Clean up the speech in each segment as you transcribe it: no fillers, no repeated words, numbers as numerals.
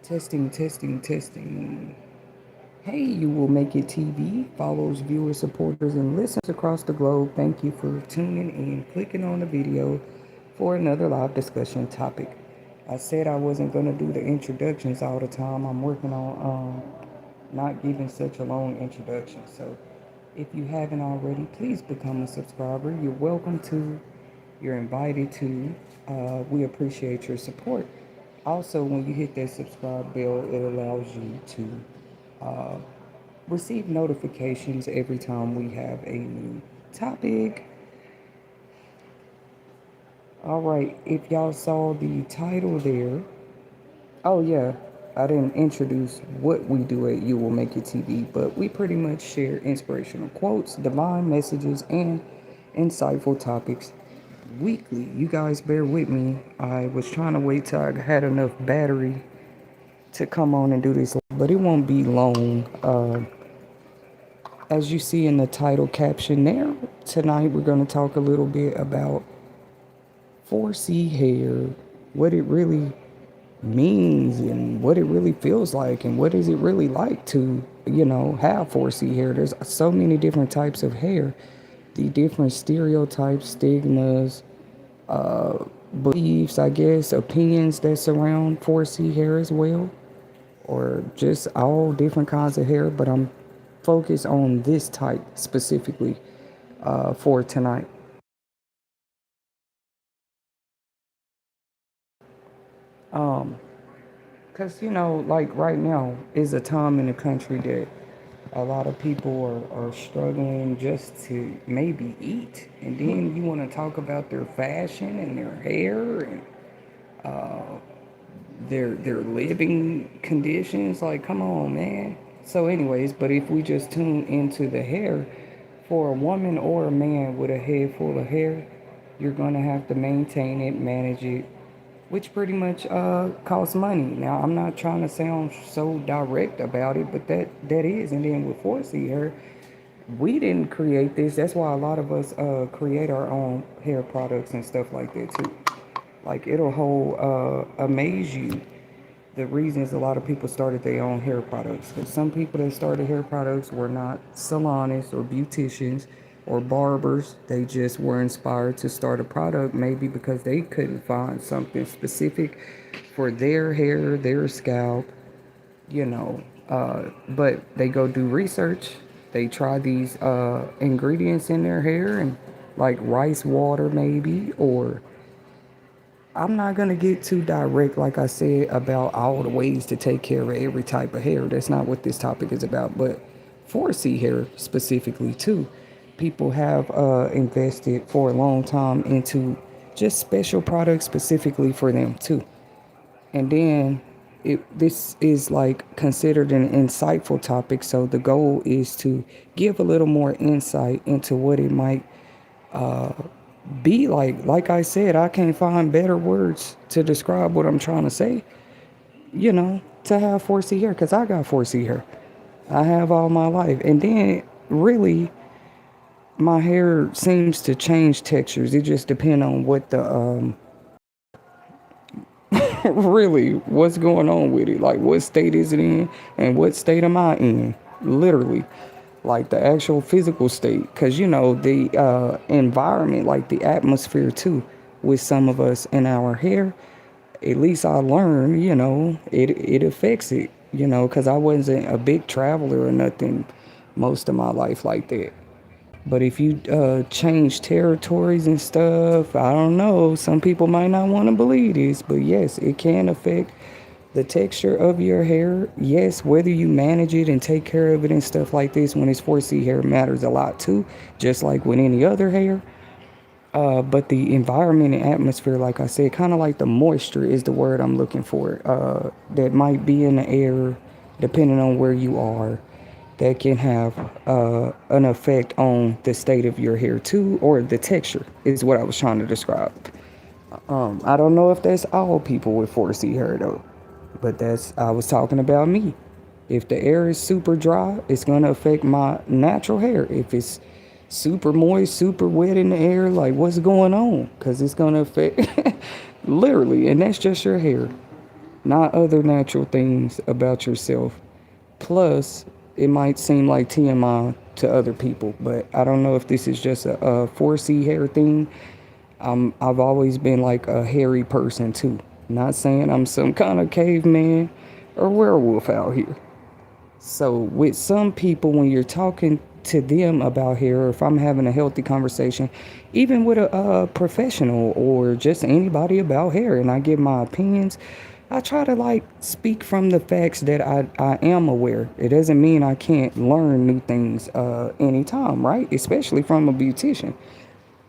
Testing, testing, testing. Hey, you will make it TV follows viewers, supporters, and listeners across the globe. Thank you for tuning in, clicking on the video for another live discussion topic. I said I wasn't going to do the introductions all the time. I'm working on not giving such a long introduction. So if you haven't already, please become a subscriber. You're welcome to, you're invited to. We appreciate your support. Also, when you hit that subscribe bell, it allows you to uh, receive notifications every time we have a new topic. All right, if y'all saw the title there, oh yeah, I didn't introduce what we do at You Will Make It TV, but we pretty much share inspirational quotes, divine messages, and insightful topics weekly. You guys bear with me. I was trying to wait till I had enough battery to come on and do this, but it won't be long. As you see in the title caption there, tonight we're going to talk a little bit about 4C hair, what it really means and what it really feels like and what is it really like to, have 4C hair. There's so many different types of hair, the different stereotypes, stigmas, beliefs, I guess, opinions that surround 4C hair as well, or just all different kinds of hair, but I'm focused on this type specifically for tonight. Because, like right now is a time in the country that a lot of people are struggling just to maybe eat. And then you want to talk about their fashion and their hair and their living conditions. Like, come on, man. So, anyways, but if we just tune into the hair, for a woman or a man with a head full of hair, you're gonna have to maintain it, manage it, which pretty much costs money. Now, I'm not trying to sound so direct about it, but that is. And then with 4C hair, we didn't create this. That's why a lot of us create our own hair products and stuff like that too. Like, it'll amaze you the reasons a lot of people started their own hair products. Because some people that started hair products were not salonists or beauticians or barbers. They just were inspired to start a product, maybe because they couldn't find something specific for their hair, their scalp, but they go do research. They try these ingredients in their hair, and like rice water maybe, or I'm not going to get too direct, like I said, about all the ways to take care of every type of hair. That's not what this topic is about. But 4C hair specifically, too, people have invested for a long time into just special products specifically for them, too. And then this is like considered an insightful topic. So the goal is to give a little more insight into what it might be like. Like I said, I can't find better words to describe what I'm trying to say, to have 4C hair, because I got 4C hair. I have all my life. And then really my hair seems to change textures. It just depends on what the really what's going on with it. Like, what state is it in and what state am I in? Literally. Like the actual physical state, because the environment, like the atmosphere too, with some of us in our hair, at least I learned, it affects it, because I wasn't a big traveler or nothing most of my life like that. But if you change territories and stuff, I don't know, some people might not want to believe this, but yes, it can affect the texture of your hair. Yes, whether you manage it and take care of it and stuff like this, when it's 4C hair, matters a lot too, just like with any other hair. But the environment and atmosphere, like I said, kind of like the moisture is the word I'm looking for, that might be in the air, depending on where you are, that can have an effect on the state of your hair too, or the texture is what I was trying to describe. I don't know if that's all people with 4C hair though. But I was talking about me. If the air is super dry, it's going to affect my natural hair. If it's super moist, super wet in the air, like, what's going on? Because it's going to affect literally, and that's just your hair. not other natural things about yourself. Plus, it might seem like TMI to other people, but I don't know if this is just a 4C hair thing. I've always been like a hairy person too. Not saying I'm some kind of caveman or werewolf out here. So with some people, when you're talking to them about hair, or if I'm having a healthy conversation, even with a professional or just anybody about hair, and I give my opinions, I try to like speak from the facts that I am aware. It doesn't mean I can't learn new things anytime, right? Especially from a beautician.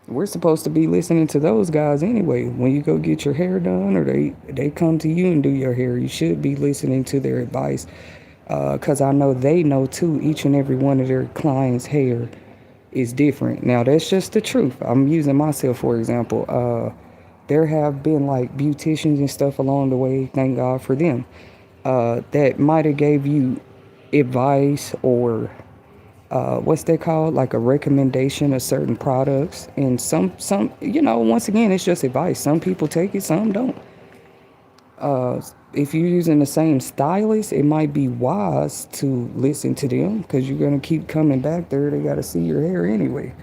We're supposed to be listening to those guys anyway. When you go get your hair done, or they come to you and do your hair, you should be listening to their advice, because I know they know too. Each and every one of their clients' hair is different. Now that's just the truth. I'm using myself for example. There have been like beauticians and stuff along the way. Thank God for them. That might have gave you advice, or what's that called, like a recommendation of certain products. And some once again, it's just advice. Some people take it, some don't. If you're using the same stylist, it might be wise to listen to them, because you're going to keep coming back there. They got to see your hair anyway.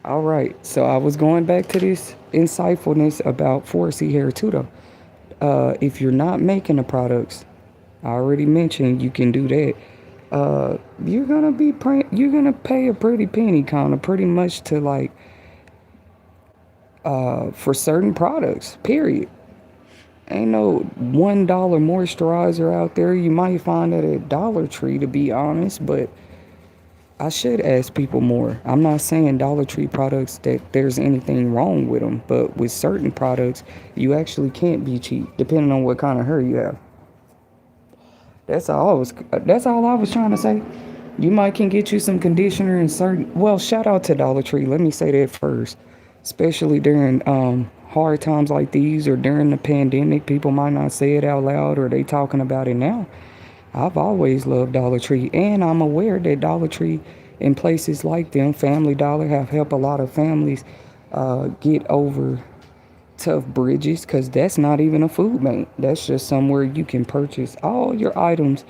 All right, so I was going back to this insightfulness about 4C hair too, though. If you're not making the products, I already mentioned you can do that. You're gonna pay a pretty penny, kind of pretty much to like for certain products. Period. Ain't no $1 moisturizer out there. You might find it at Dollar Tree, to be honest, but I should ask people more. I'm not saying Dollar Tree products that there's anything wrong with them, but with certain products, you actually can't be cheap, depending on what kind of hair you have. That's all I was trying to say. You might can get you some conditioner and certain. Well, shout out to Dollar Tree. Let me say that first, especially during hard times like these, or during the pandemic. People might not say it out loud, or they talking about it now. I've always loved Dollar Tree, and I'm aware that Dollar Tree and places like them, Family Dollar, have helped a lot of families get over tough bridges, because that's not even a food bank. That's just somewhere you can purchase all your items.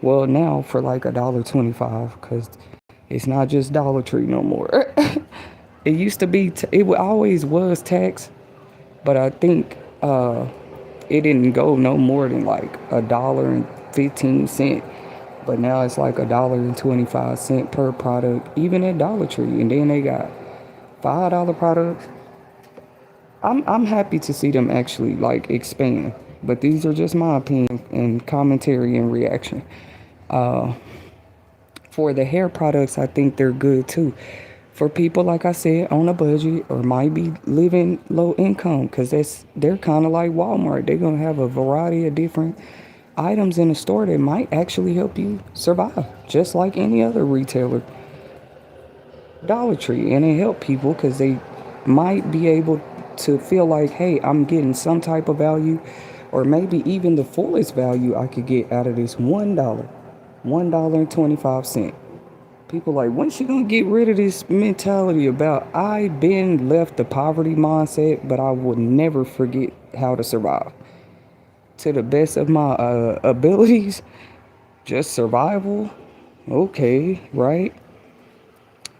Well, now for like $1.25, because it's not just Dollar Tree no more. It used to be, always was taxed, but I think it didn't go no more than like $1.15. But now it's like $1.25 per product, even at Dollar Tree. And then they got $5 products. I'm happy to see them actually like expand. But these are just my opinion and commentary and reaction. For the hair products, I think they're good too. For people, like I said, on a budget, or might be living low income, because they're kind of like Walmart. They're gonna have a variety of different items in the store that might actually help you survive, just like any other retailer. Dollar Tree, and it help people because they might be able to feel like, hey, I'm getting some type of value, or maybe even the fullest value I could get out of this $1.25. People like, when's she gonna get rid of this mentality about I've been left the poverty mindset, but I will never forget how to survive to the best of my abilities. Just survival, okay, right?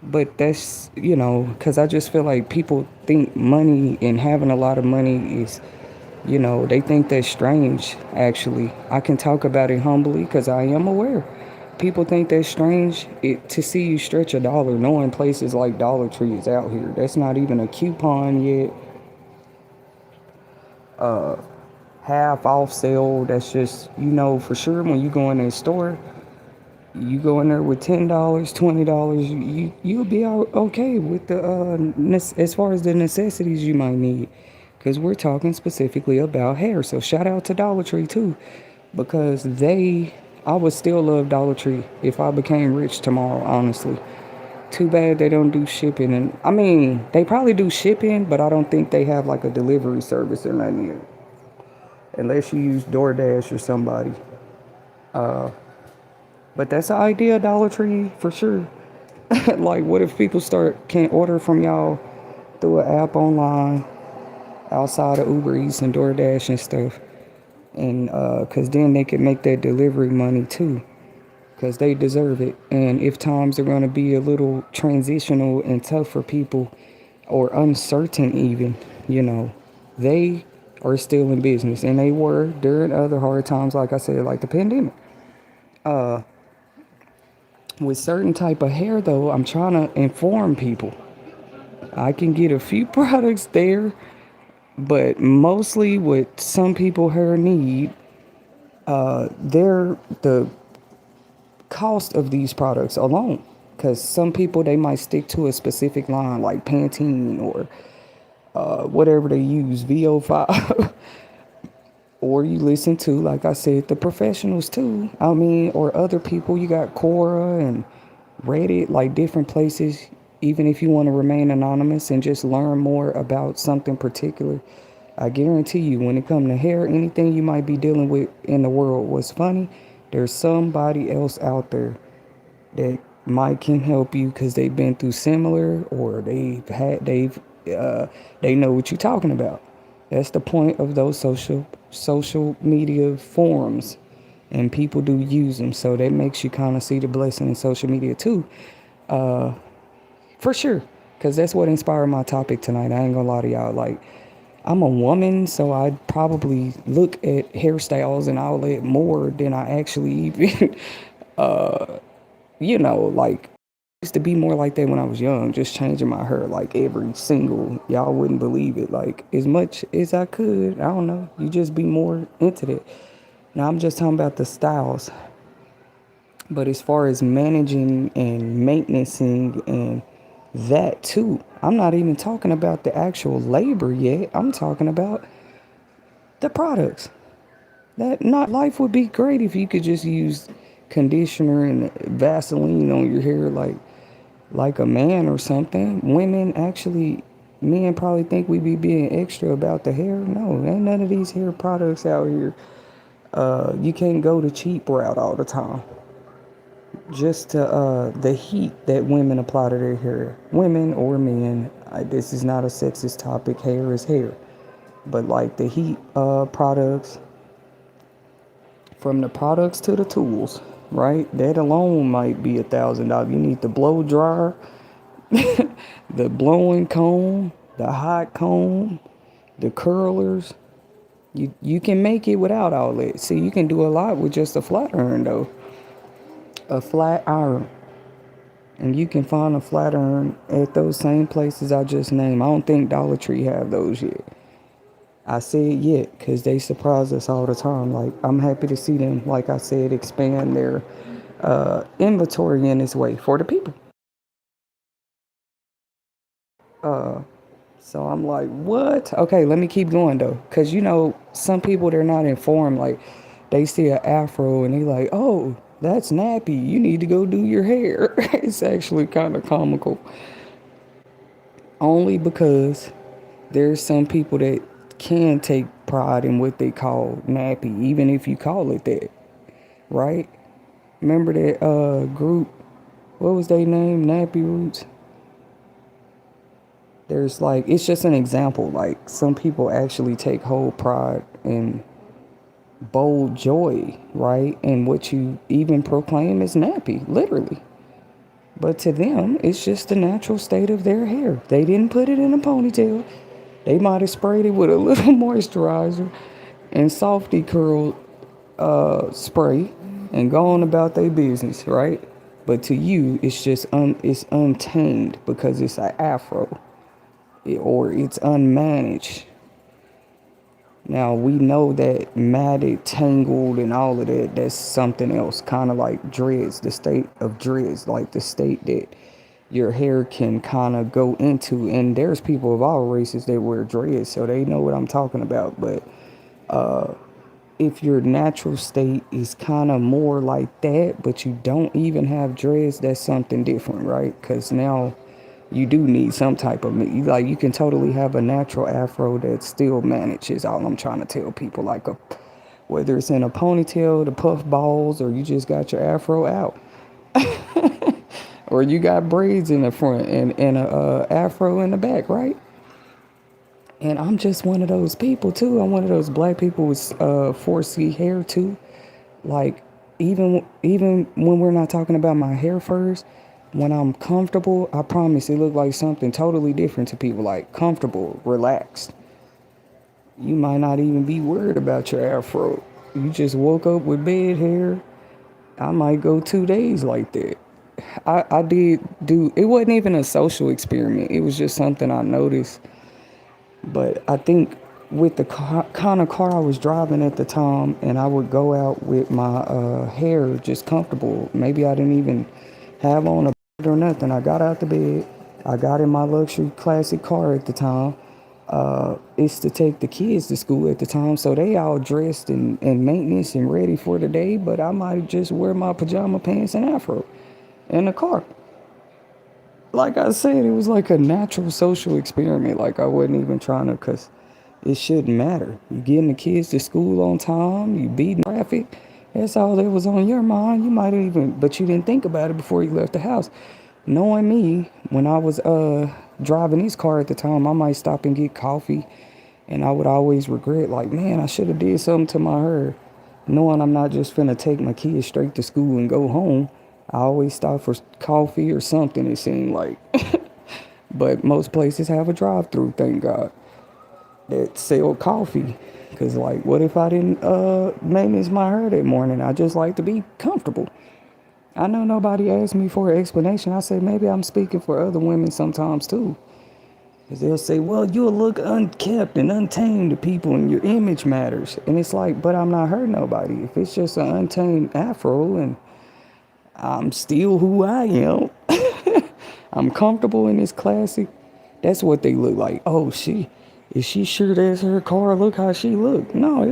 But that's, because I just feel like people think money and having a lot of money is, they think that's strange. Actually, I can talk about it humbly because I am aware. People think that's strange to see you stretch a dollar, knowing places like Dollar Tree is out here. That's not even a coupon yet. Half off sale. That's just, for sure when you go in that store, you go in there with $10, $20, you'll be okay with the as far as the necessities you might need, because we're talking specifically about hair. So shout out to Dollar Tree too, because I would still love Dollar Tree if I became rich tomorrow, honestly. Too bad they don't do shipping, and I mean they probably do shipping, but I don't think they have like a delivery service or nothing yet, unless you use DoorDash or somebody. But that's the idea, Dollar Tree, for sure. Like, what if people can order from y'all through an app online outside of Uber Eats and DoorDash and stuff? And because then they could make that delivery money too, because they deserve it. And if times are going to be a little transitional and tough for people, or uncertain even, you know, they are still in business, and they were during other hard times, like I said, like the pandemic. With certain type of hair though, I'm trying to inform people. I can get a few products there, but mostly what some people hair need, they're the cost of these products alone. Because some people, they might stick to a specific line like Pantene or whatever they use, VO5. Or you listen to, like I said, the professionals too. I mean, or other people. You got Quora and Reddit, like different places. Even if you want to remain anonymous and just learn more about something particular, I guarantee you, when it comes to hair, anything you might be dealing with in the world, what's funny, there's somebody else out there that might can help you because they've been through similar, or they know what you're talking about. That's the point of those social media forums, and people do use them, so that makes you kind of see the blessing in social media too, for sure. Because that's what inspired my topic tonight. I ain't gonna lie to y'all. Like, I'm a woman, so I probably look at hairstyles and outlet more than I actually even like, I used to be more like that when I was young, just changing my hair like every single, y'all wouldn't believe it, like as much as I could. I don't know, you just be more into that. Now I'm just talking about the styles, but as far as managing and maintaining and that too, I'm not even talking about the actual labor yet. I'm talking about the products. That not life would be great if you could just use conditioner and Vaseline on your hair like a man or something. Women actually, men probably think we be being extra about the hair. No, ain't none of these hair products out here. You can't go the cheap route all the time. Just to the heat that women apply to their hair, women or men. This is not a sexist topic. Hair is hair, but like the heat products, from the products to the tools, right? That alone might be $1,000. You need the blow dryer, the blowing comb, the hot comb, the curlers. You can make it without all that. See, you can do a lot with just a flat iron though. A flat iron. And you can find a flat iron at those same places I just named. I don't think Dollar Tree have those yet. I said yet because they surprise us all the time. Like, I'm happy to see them, like I said, expand their inventory in this way for the people. So I'm like, what? Okay, let me keep going though. Because, some people, they're not informed. Like, they see an afro and they like, oh, that's nappy. You need to go do your hair. It's actually kind of comical. Only because there's some people that can take pride in what they call nappy, even if you call it that, right? Remember that group? What was their name? Nappy Roots. There's like, it's just an example. Like, some people actually take whole pride and bold joy, right? And what you even proclaim is nappy, literally. But to them, it's just the natural state of their hair. They didn't put it in a ponytail. They might have sprayed it with a little moisturizer and softy curl spray and gone about their business, right? But to you, it's just it's untamed because it's an afro, or it's unmanaged. Now, we know that matted, tangled, and all of that, that's something else. Kind of like dreads, the state of dreads, like the state that your hair can kind of go into. And there's people of all races that wear dreads, so they know what I'm talking about. But if your natural state is kind of more like that, but you don't even have dreads, that's something different, right? Because now you do need some type of, like, you can totally have a natural afro that still manages. All I'm trying to tell people, like, whether it's in a ponytail, the puff balls, or you just got your afro out, or you got braids in the front and a afro in the back, right? And I'm just one of those people too. I'm one of those black people with 4C hair too. Like even when we're not talking about my hair first, when I'm comfortable, I promise it look like something totally different to people. Like comfortable, relaxed. You might not even be worried about your afro. You just woke up with bed hair. I might go 2 days like that. I did do it. Wasn't even a social experiment. It was just something I noticed. But I think with the kind of car I was driving at the time, and I would go out with my hair just comfortable. Maybe I didn't even have on a or nothing. I got out the bed. I got in my luxury classic car at the time. It's to take the kids to school at the time, so they all dressed and maintenance and ready for the day. But I might just wear my pajama pants and afro in the car. Like I said, it was like a natural social experiment. Like I wasn't even trying to, cause it shouldn't matter. You getting the kids to school on time, you beating traffic. That's all that was on your mind. You might even, but you didn't think about it before you left the house. Knowing me, when I was driving this car at the time, I might stop and get coffee, and I would always regret, like, man, I should have did something to my hair. Knowing I'm not just finna take my kids straight to school and go home, I always stop for coffee or something, it seemed like. But most places have a drive-through, thank God, that sell coffee. Cause like, what if I didn't maintenance my hair that morning? I just like to be comfortable. I know nobody asked me for an explanation. I say maybe I'm speaking for other women sometimes too. Cause they'll say, well, you'll look unkept and untamed to people and your image matters. And it's like, but I'm not hurting nobody. If it's just an untamed afro and I'm still who I am, I'm comfortable in this classic. That's what they look like. Oh, is she sure that's her car? Look how she looked. No,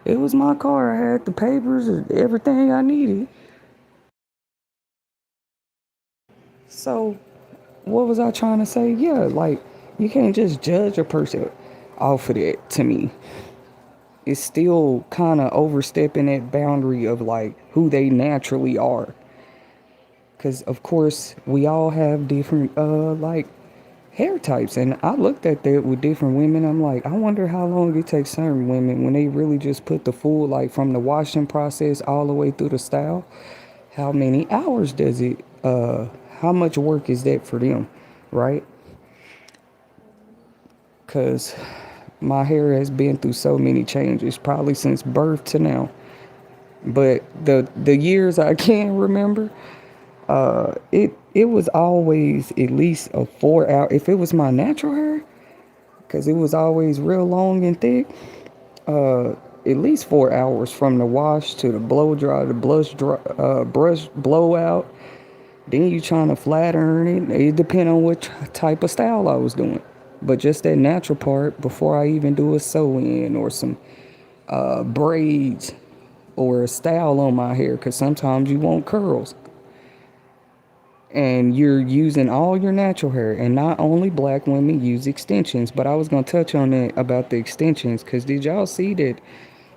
it was my car. I had the papers and everything I needed. So what was I trying to say? Yeah, like you can't just judge a person off of that. To me, it's still kind of overstepping that boundary of like who they naturally are. Because of course we all have different like hair types, and I looked at that with different women. I'm like, I wonder how long it takes certain women when they really just put the full, like from the washing process all the way through the style. How many hours does it? How much work is that for them, right? Because my hair has been through so many changes, probably since birth to now. But the years I can remember, it was always at least a 4 hour. If it was my natural hair, because it was always real long and thick, at least 4 hours from the wash to the blow dry, the brush blowout. Then you trying to flat iron it. It depend on what type of style I was doing. But just that natural part before I even do a sew in or some braids or a style on my hair, because sometimes you want curls. And you're using all your natural hair, and not only black women use extensions, but I was going to touch on that about the extensions, because did y'all see that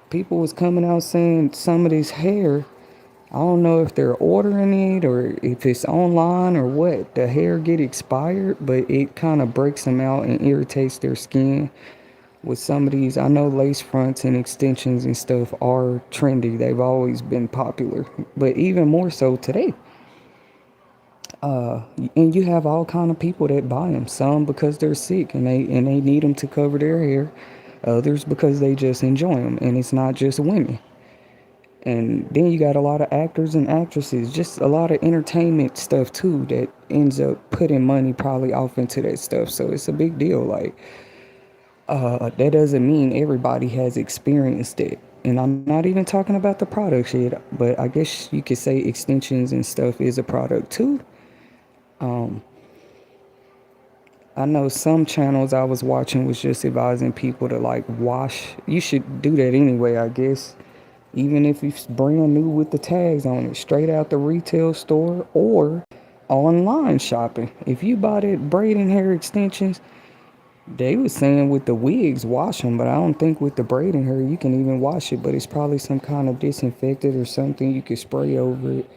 people was coming out saying some of this hair, I don't know if they're ordering it or if it's online or what, the hair get expired, but it kind of breaks them out and irritates their skin. With some of these, I know lace fronts and extensions and stuff are trendy, they've always been popular, but even more so today. And you have all kind of people that buy them. Some because they're sick and they need them to cover their hair. Others because they just enjoy them, and it's not just women. And then you got a lot of actors and actresses, just a lot of entertainment stuff too that ends up putting money probably off into that stuff. So it's a big deal. Like that doesn't mean everybody has experienced it. And I'm not even talking about the products yet, but I guess you could say extensions and stuff is a product too. I know some channels I was watching was just advising people to like wash. You should do that anyway, I guess. Even if it's brand new with the tags on it, straight out the retail store or online shopping. If you bought it braiding hair extensions, they was saying with the wigs wash them, but I don't think with the braiding hair you can even wash it. But it's probably some kind of disinfectant or something you could spray over it.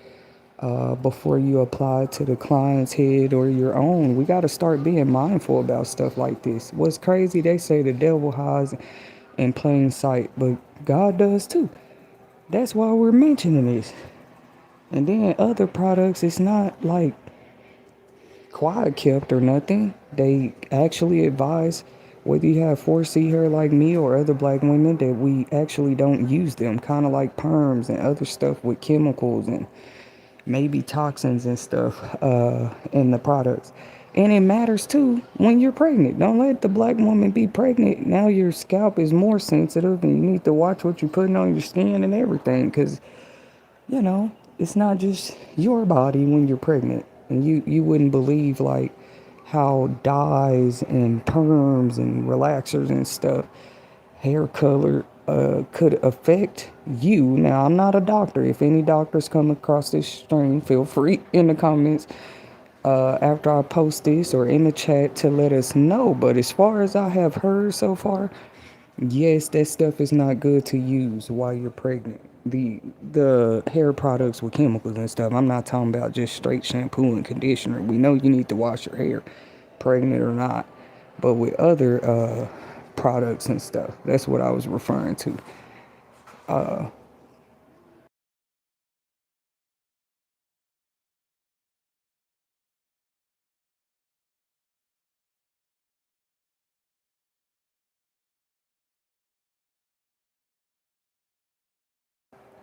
before you apply to the client's head or your own. We got to start being mindful about stuff like this. What's crazy, they say the devil hides in plain sight, but God does too. That's why we're mentioning this. And then other products, it's not like quiet kept or nothing. They actually advise whether you have 4C hair like me or other black women that we actually don't use them, kind of like perms and other stuff with chemicals and maybe toxins and stuff in the products. And it matters too when you're pregnant. Don't let the black woman be pregnant. Now your scalp is more sensitive and you need to watch what you're putting on your skin and everything, because it's not just your body when you're pregnant. And you wouldn't believe like how dyes and perms and relaxers and stuff, hair color, could affect you. Now, I'm not a doctor. If any doctors come across this stream, feel free in the comments after I post this or in the chat to let us know. But as far as I have heard so far, yes, that stuff is not good to use while you're pregnant. The hair products with chemicals and stuff. I'm not talking about just straight shampoo and conditioner. We know you need to wash your hair, pregnant or not. But with other products and stuff, that's what I was referring to.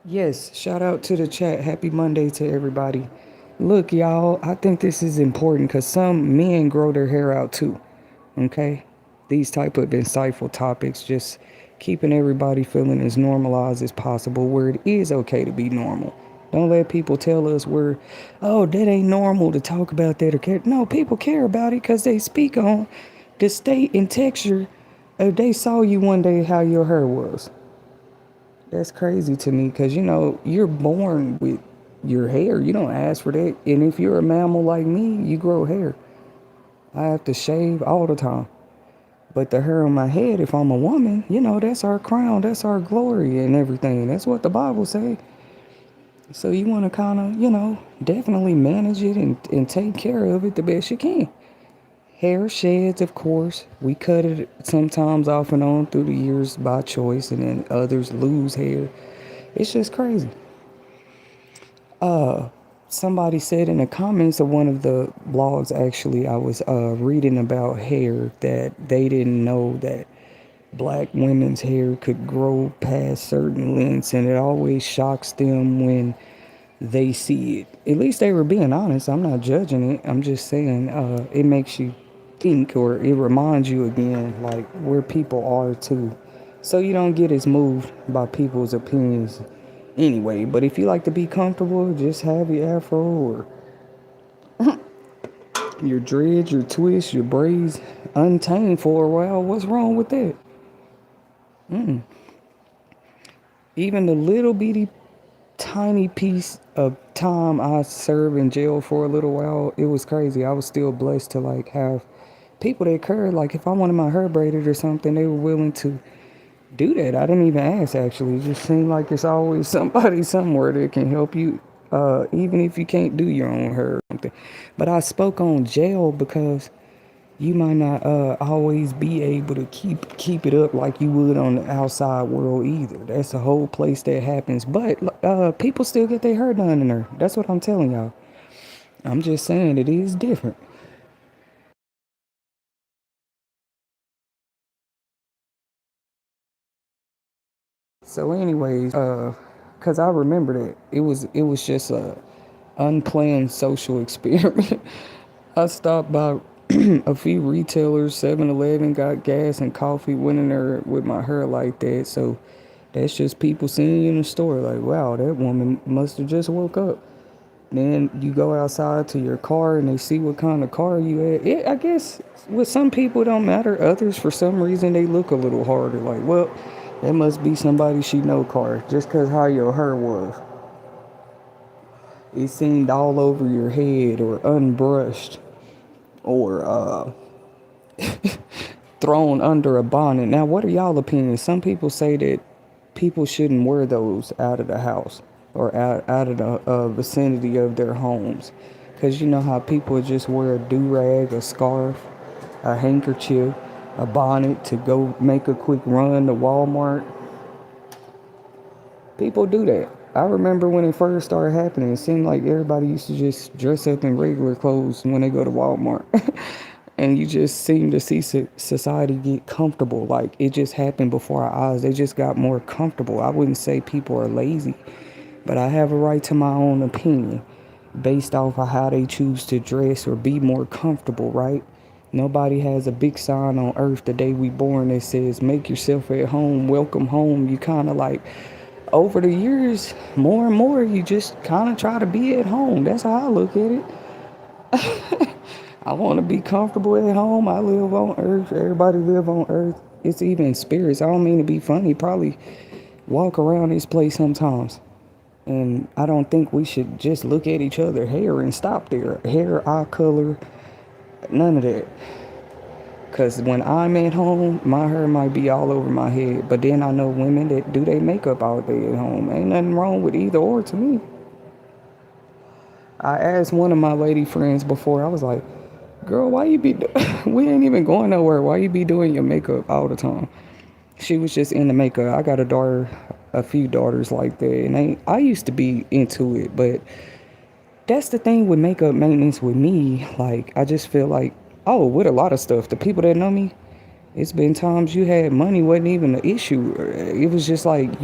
Yes, shout out to the chat. Happy Monday to everybody. Look, y'all, I think this is important because some men grow their hair out too. Okay? These type of insightful topics, just keeping everybody feeling as normalized as possible, where it is okay to be normal. Don't let people tell us oh, that ain't normal to talk about that or care. No, people care about it because they speak on the state and texture. If they saw you one day how your hair was, that's crazy to me because you're born with your hair. You don't ask for that. And if you're a mammal like me, you grow hair. I have to shave all the time. But the hair on my head, if I'm a woman, that's our crown, that's our glory and everything. That's what the Bible say. So you want to kind of, definitely manage it and take care of it the best you can. Hair sheds, of course. We cut it sometimes off and on through the years by choice, and then others lose hair. It's just crazy. Somebody said in the comments of one of the blogs, actually, I was reading about hair, that they didn't know that black women's hair could grow past certain lengths, and it always shocks them when they see it. At least they were being honest. I'm not judging it. I'm just saying it makes you think, or it reminds you again, like where people are too. So you don't get as moved by people's opinions anyway. But if you like to be comfortable, just have your afro or your dreads, your twists, your braids untamed for a while. What's wrong with that? Even the little bitty tiny piece of time I served in jail for a little while, it was crazy. I was still blessed to like have people that cared. Like if I wanted my hair braided or something, they were willing to do that. I didn't even ask actually. It just seemed like it's always somebody somewhere that can help you, even if you can't do your own hair or something. But I spoke on jail because you might not always be able to keep it up like you would on the outside world either. That's a whole place that happens. But people still get their hair done in there. That's what I'm telling y'all. I'm just saying it is different. So anyways, cause I remember that it was just a unplanned social experiment. I stopped by a few retailers, 7-Eleven, got gas and coffee, went in there with my hair like that. So that's just people seeing you in the store like, wow, that woman must have just woke up. Then you go outside to your car and they see what kind of car you had. I guess with some people it don't matter. Others, for some reason, they look a little harder. Like, well, that must be somebody she know car just because how your hair was. It seemed all over your head or unbrushed or thrown under a bonnet. Now, what are y'all opinions? Some people say that people shouldn't wear those out of the house. or out of the vicinity of their homes. Because you know how people just wear a do-rag, a scarf, a handkerchief, a bonnet to go make a quick run to Walmart. People do that. I remember when it first started happening, it seemed like everybody used to just dress up in regular clothes when they go to Walmart. And you just seem to see society get comfortable. Like it just happened before our eyes. They just got more comfortable. I wouldn't say people are lazy, but I have a right to my own opinion based off of how they choose to dress or be more comfortable, right? Nobody has a big sign on earth the day we born that says make yourself at home, welcome home. You kind of like over the years, more and more, you just kind of try to be at home. That's how I look at it. I want to be comfortable at home. I live on earth. Everybody live on earth. It's even spirits. I don't mean to be funny. Probably walk around this place sometimes. And I don't think we should just look at each other hair and stop there. Hair, eye color, none of that. Because when I'm at home, my hair might be all over my head. But then I know women that do their makeup all day at home. Ain't nothing wrong with either or to me. I asked one of my lady friends before, I was like, girl, why you be, we ain't even going nowhere. Why you be doing your makeup all the time? She was just into makeup. I got a daughter, a few daughters like that. And I used to be into it. But that's the thing with makeup maintenance with me. Like, I just feel like, oh, with a lot of stuff, the people that know me, it's been times you had money wasn't even an issue. It was just like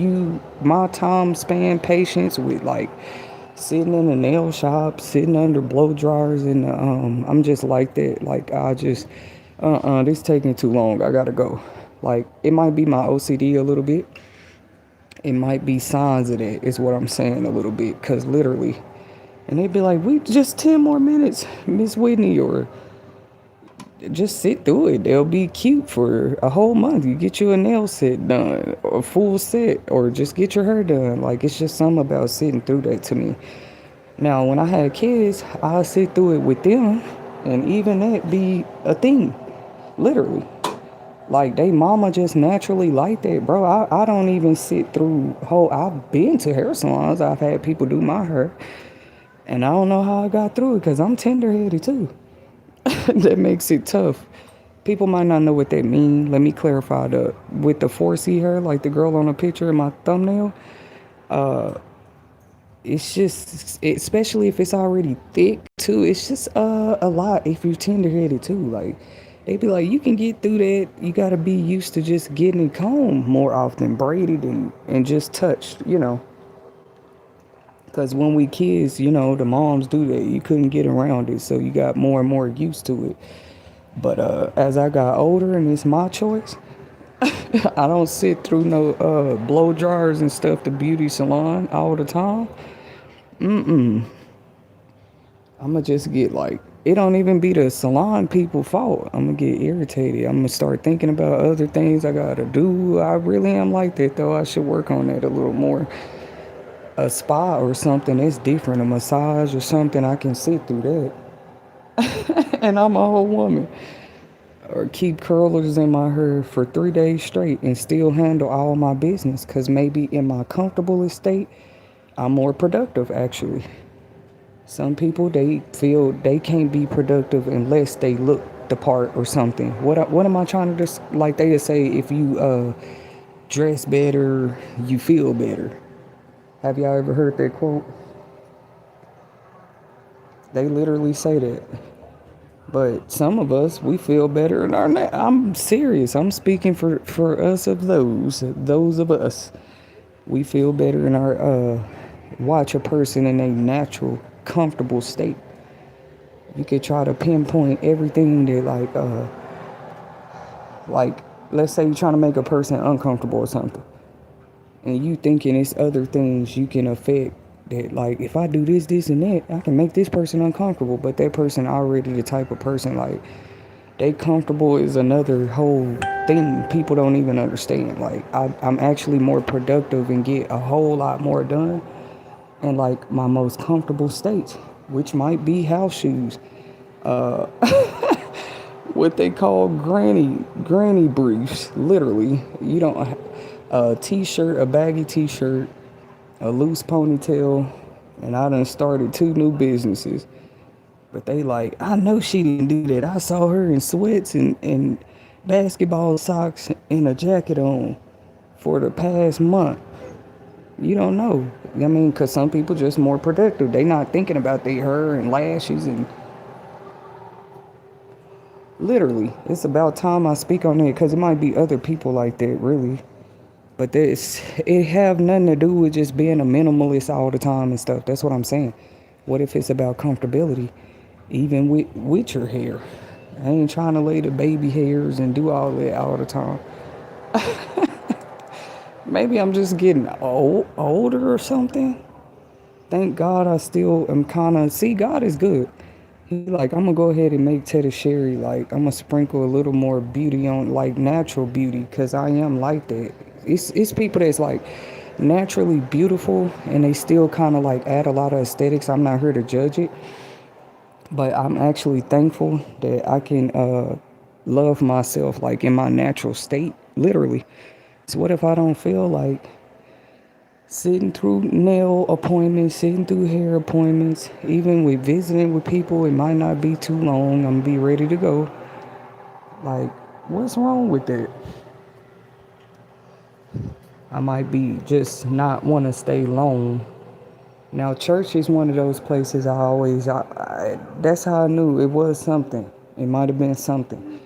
my time span patience with like sitting in a nail shop, sitting under blow dryers, and I'm just like that. Like I just, this taking too long. I gotta go. Like it might be my OCD a little bit. It might be signs of that. Is what I'm saying a little bit. Cause literally, and they'd be like, "We just 10 more minutes, Miss Whitney," or just sit through it. They'll be cute for a whole month. You get you a nail set done, a full set, or just get your hair done. Like it's just something about sitting through that to me. Now, when I had kids, I sit through it with them, and even that be a thing, literally. Like they mama just naturally like that, bro. I don't even sit through whole. I've been to hair salons. I've had people do my hair, and I don't know how I got through it because I'm tender headed too. That makes it tough. People might not know what that means. Let me clarify with the 4C hair, like the girl on the picture in my thumbnail. It's just, especially if it's already thick too. It's just a lot if you're tender headed too. Like they be like, you can get through that. You gotta be used to just getting it combed more often, braided and just touched. Because when we kids, the moms do that. You couldn't get around it, so you got more and more used to it. But as I got older and it's my choice, I don't sit through no blow dryers and stuff, the beauty salon all the time. I'ma just get like, it don't even be the salon people fault. I'ma get irritated. I'ma start thinking about other things I gotta do. I really am like that though. I should work on that a little more. A spa or something that's different, a massage or something, I can sit through that. And I'm a whole woman. Or keep curlers in my hair for 3 days straight and still handle all my business. Because maybe in my comfortable state, I'm more productive actually. Some people, they feel they can't be productive unless they look the part or something. What am I trying to just, like they say, if you dress better, you feel better. Have y'all ever heard that quote? They literally say that. But some of us, we feel better in our I'm serious. I'm speaking for us of those of us. We feel better in our watch a person in a natural, comfortable state. You could try to pinpoint everything that like let's say you're trying to make a person uncomfortable or something. And you thinking it's other things you can affect that, like, if I do this, and that, I can make this person uncomfortable. But that person already the type of person, like, they comfortable is another whole thing people don't even understand. Like, I'm actually more productive and get a whole lot more done in, like, my most comfortable states, which might be house shoes. What they call granny briefs, literally. You don't, a t-shirt, a baggy t-shirt, a loose ponytail, and I done started 2 new businesses. But they like, I know she didn't do that. I saw her in sweats and basketball socks and a jacket on for the past month. You don't know. I mean, because some people just more productive. They not thinking about their hair and lashes and literally. It's about time I speak on it because it might be other people like that, really. But it have nothing to do with just being a minimalist all the time and stuff. That's what I'm saying. What if it's about comfortability, even with your hair? I ain't trying to lay the baby hairs and do all that all the time. Maybe I'm just getting older or something. Thank God I still am kind of see God is good. He like I'm gonna go ahead and make Teddy Sherry like I'm gonna sprinkle a little more beauty on like natural beauty because I am like that. It's people that's like naturally beautiful and they still kind of like add a lot of aesthetics. I'm not here to judge it, but I'm actually thankful that I can love myself like in my natural state, literally. So what if I don't feel like sitting through nail appointments, sitting through hair appointments, even with visiting with people, it might not be too long. I'm gonna be ready to go. Like, what's wrong with that? I might be just not want to stay long. Now, church is one of those places that's how I knew it was something. It might have been something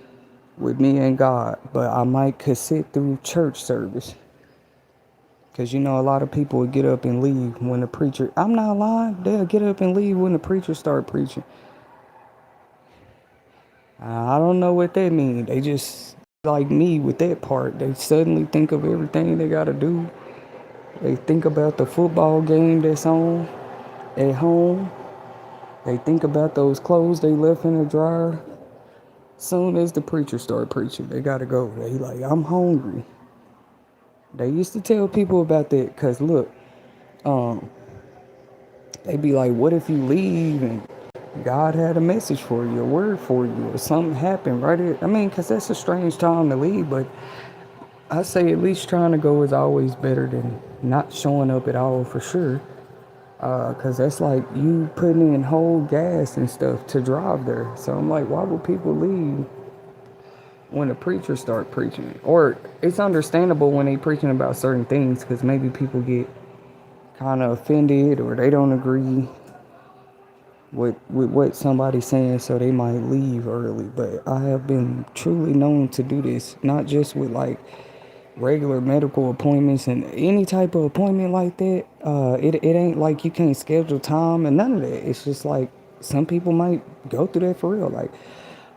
with me and God, but I might could sit through church service. Because, a lot of people would get up and leave when the preacher, I'm not lying, they'll get up and leave when the preacher start preaching. I don't know what that means. They just, like me with that part, they suddenly think of everything they got to do. They think about the football game that's on at home. They think about those clothes they left in the dryer. Soon as the preacher start preaching, they got to go. They like, I'm hungry. They used to tell people about that because, look, um, they be like, what if you leave and God had a message for you, a word for you, or something happened right here? I mean, because that's a strange time to leave, but I say at least trying to go is always better than not showing up at all for sure. Because that's like you putting in whole gas and stuff to drive there. So I'm like, why would people leave when the preacher start preaching? Or it's understandable when they preaching about certain things because maybe people get kind of offended or they don't agree with what somebody's saying, so they might leave early. But I have been truly known to do this, not just with like regular medical appointments and any type of appointment like that. It ain't like you can't schedule time and none of that. It's just like some people might go through that for real, like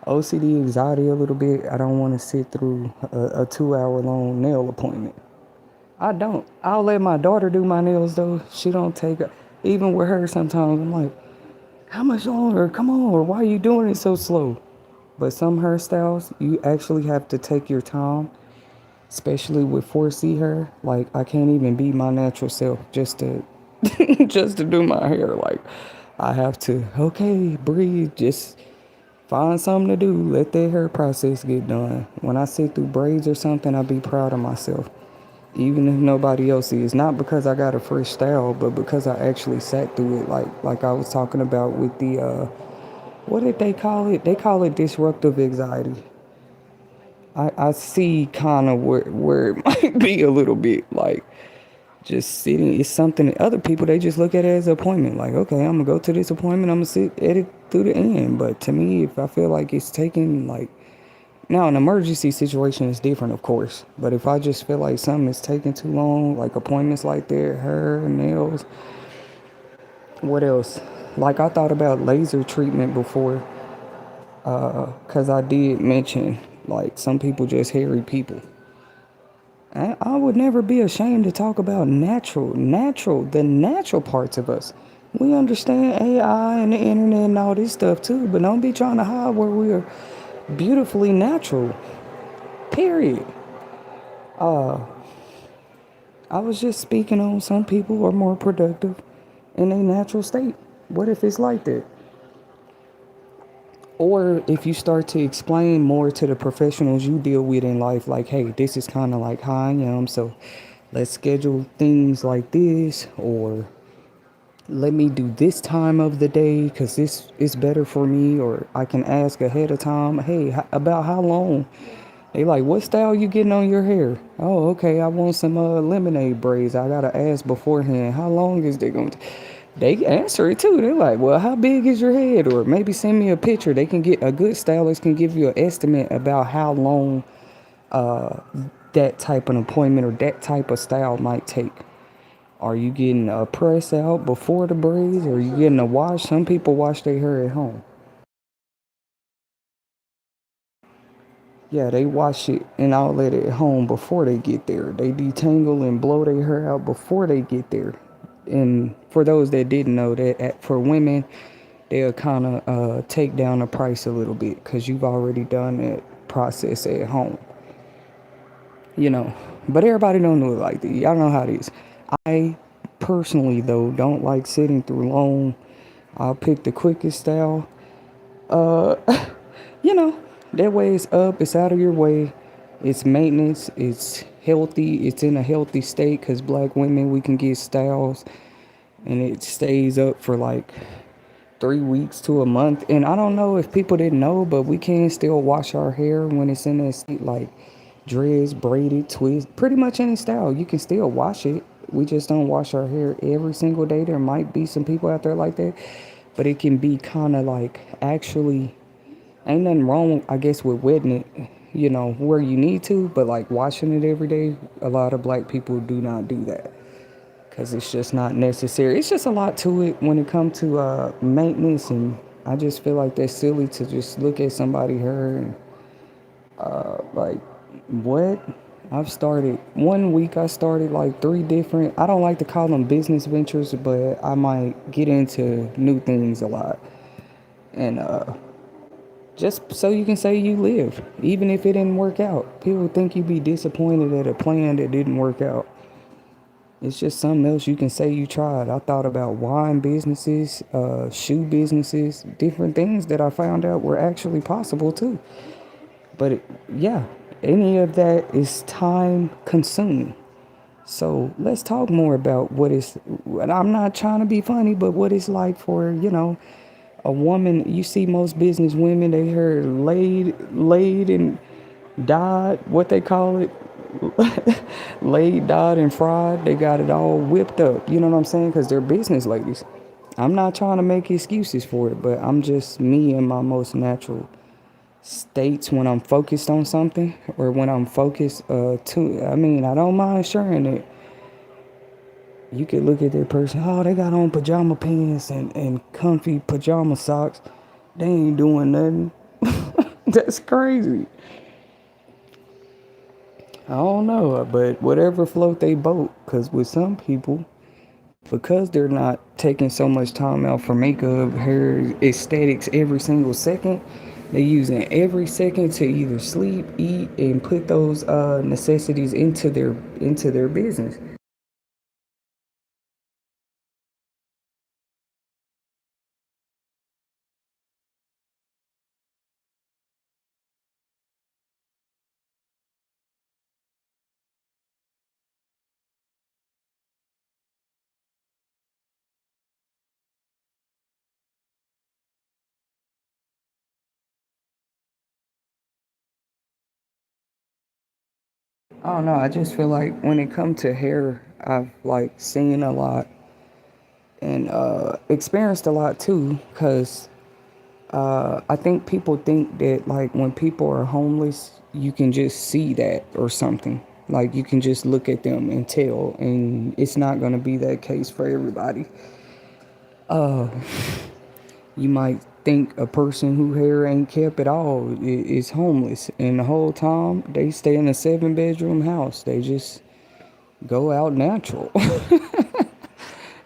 OCD, anxiety a little bit. I don't want to sit through a 2 hour long nail appointment. I don't. I'll let my daughter do my nails though. She don't take it. Even with her sometimes I'm like, how much longer? Come on, or why are you doing it so slow? But some hairstyles, you actually have to take your time, especially with 4C hair. Like, I can't even be my natural self just to just to do my hair. Like, I have to, okay, breathe, just find something to do. Let that hair process get done. When I sit through braids or something, I be proud of myself. Even if nobody else is. Not because I got a fresh style, but because I actually sat through it. Like I was talking about with the what did they call it? They call it disruptive anxiety. I see kind of where it might be a little bit like just sitting. It's something that other people, they just look at it as an appointment. Like, okay, I'm going to go to this appointment. I'm going to sit at it through the end. But to me, if I feel like it's taking like, now an emergency situation is different, of course. But if I just feel like something is taking too long, like appointments like that, hair, nails, what else? Like I thought about laser treatment before. Because I did mention, like, some people just hairy people. I would never be ashamed to talk about the natural parts of us. We understand AI and the internet and all this stuff too, but don't be trying to hide where we are beautifully natural. Period. I was just speaking on some people are more productive in a natural state. What if it's like that? Or if you start to explain more to the professionals you deal with in life, like, hey, this is kind of like how I am, so let's schedule things like this, or let me do this time of the day because this is better for me, or I can ask ahead of time, hey, about how long. They like, what style you getting on your hair? Oh, okay, I want some lemonade braids. I gotta ask beforehand, how long is they going to? They answer it too. They're like, well, how big is your head? Or maybe send me a picture. They can get, a good stylist can give you an estimate about how long that type of appointment or that type of style might take. Are you getting a press out before the braids, or are you getting a wash? Some people wash their hair at home. Yeah, they wash it and outlet it at home before they get there. They detangle and blow their hair out before they get there. And for those that didn't know that, for women, they'll kind of take down the price a little bit because you've already done that process at home, you know. But everybody don't do it like that. Y'all know how it is. I personally, though, don't like sitting through long. I'll pick the quickest style. Uh, you know, that way it's up, it's out of your way, it's maintenance, it's healthy, it's in a healthy state because black women, we can get styles and it stays up for like 3 weeks to a month. And I don't know if people didn't know, but we can still wash our hair when it's in that state, like dreads, braided, twist, pretty much any style. You can still wash it. We just don't wash our hair every single day. There might be some people out there like that, but it can be kind of like actually ain't nothing wrong, I guess, with wetting it, where you need to, but like washing it every day, a lot of black people do not do that because it's just not necessary. It's just a lot to it when it comes to maintenance, and I just feel like that's silly to just look at somebody's hair and like, what? I've started 1 week, I started like 3 different, I don't like to call them business ventures, but I might get into new things a lot. And just so you can say you live, even if it didn't work out. People think you be disappointed at a plan that didn't work out. It's just something else you can say you tried. I thought about wine businesses, shoe businesses, different things that I found out were actually possible too. But yeah, any of that is time consuming. So let's talk more about what is, and I'm not trying to be funny, but what it's like for, a woman. You see most business women, they hair laid and dyed, what they call it, laid, dyed, and fried. They got it all whipped up. You know what I'm saying? Because they're business ladies. I'm not trying to make excuses for it, but I'm just me in my most natural states when I'm focused on something, or when I'm focused I mean, I don't mind sharing it. You could look at that person, oh, they got on pajama pants and comfy pajama socks. They ain't doing nothing. That's crazy. I don't know, but whatever float they boat. Because with some people, because they're not taking so much time out for makeup, hair, aesthetics every single second, they using every second to either sleep, eat, and put those necessities into their business. I don't know. I just feel like when it comes to hair, I've like seen a lot and experienced a lot too. Cause I think people think that like when people are homeless, you can just see that or something. Like you can just look at them and tell, and it's not gonna be that case for everybody. You might think a person who hair ain't kept at all is homeless, and the whole time they stay in a 7 bedroom house. They just go out natural.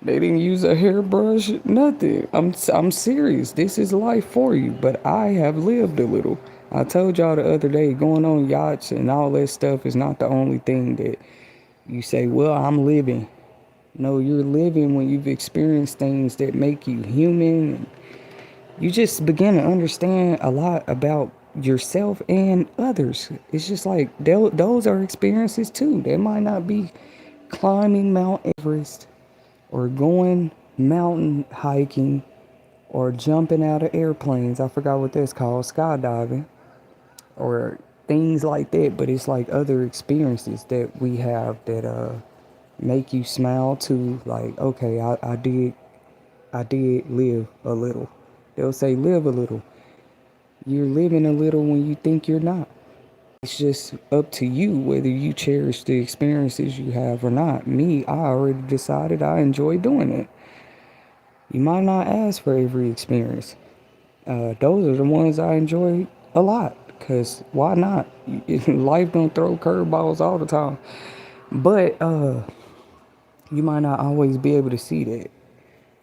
They didn't use a hairbrush, nothing. I'm serious. This is life for you. But I have lived a little. I told y'all the other day, going on yachts and all that stuff is not the only thing that you say, well, I'm living. No, you're living when you've experienced things that make you human. You just begin to understand a lot about yourself and others. It's just like those are experiences too. They might not be climbing Mount Everest or going mountain hiking or jumping out of airplanes. I forgot what that's called, skydiving or things like that. But it's like other experiences that we have that make you smile too. Like, okay, I did live a little. They'll say live a little. You're living a little when you think you're not. It's just up to you whether you cherish the experiences you have or not. Me, I already decided I enjoy doing it. You might not ask for every experience. Those are the ones I enjoy a lot. Cause why not? Life don't throw curveballs all the time. But you might not always be able to see that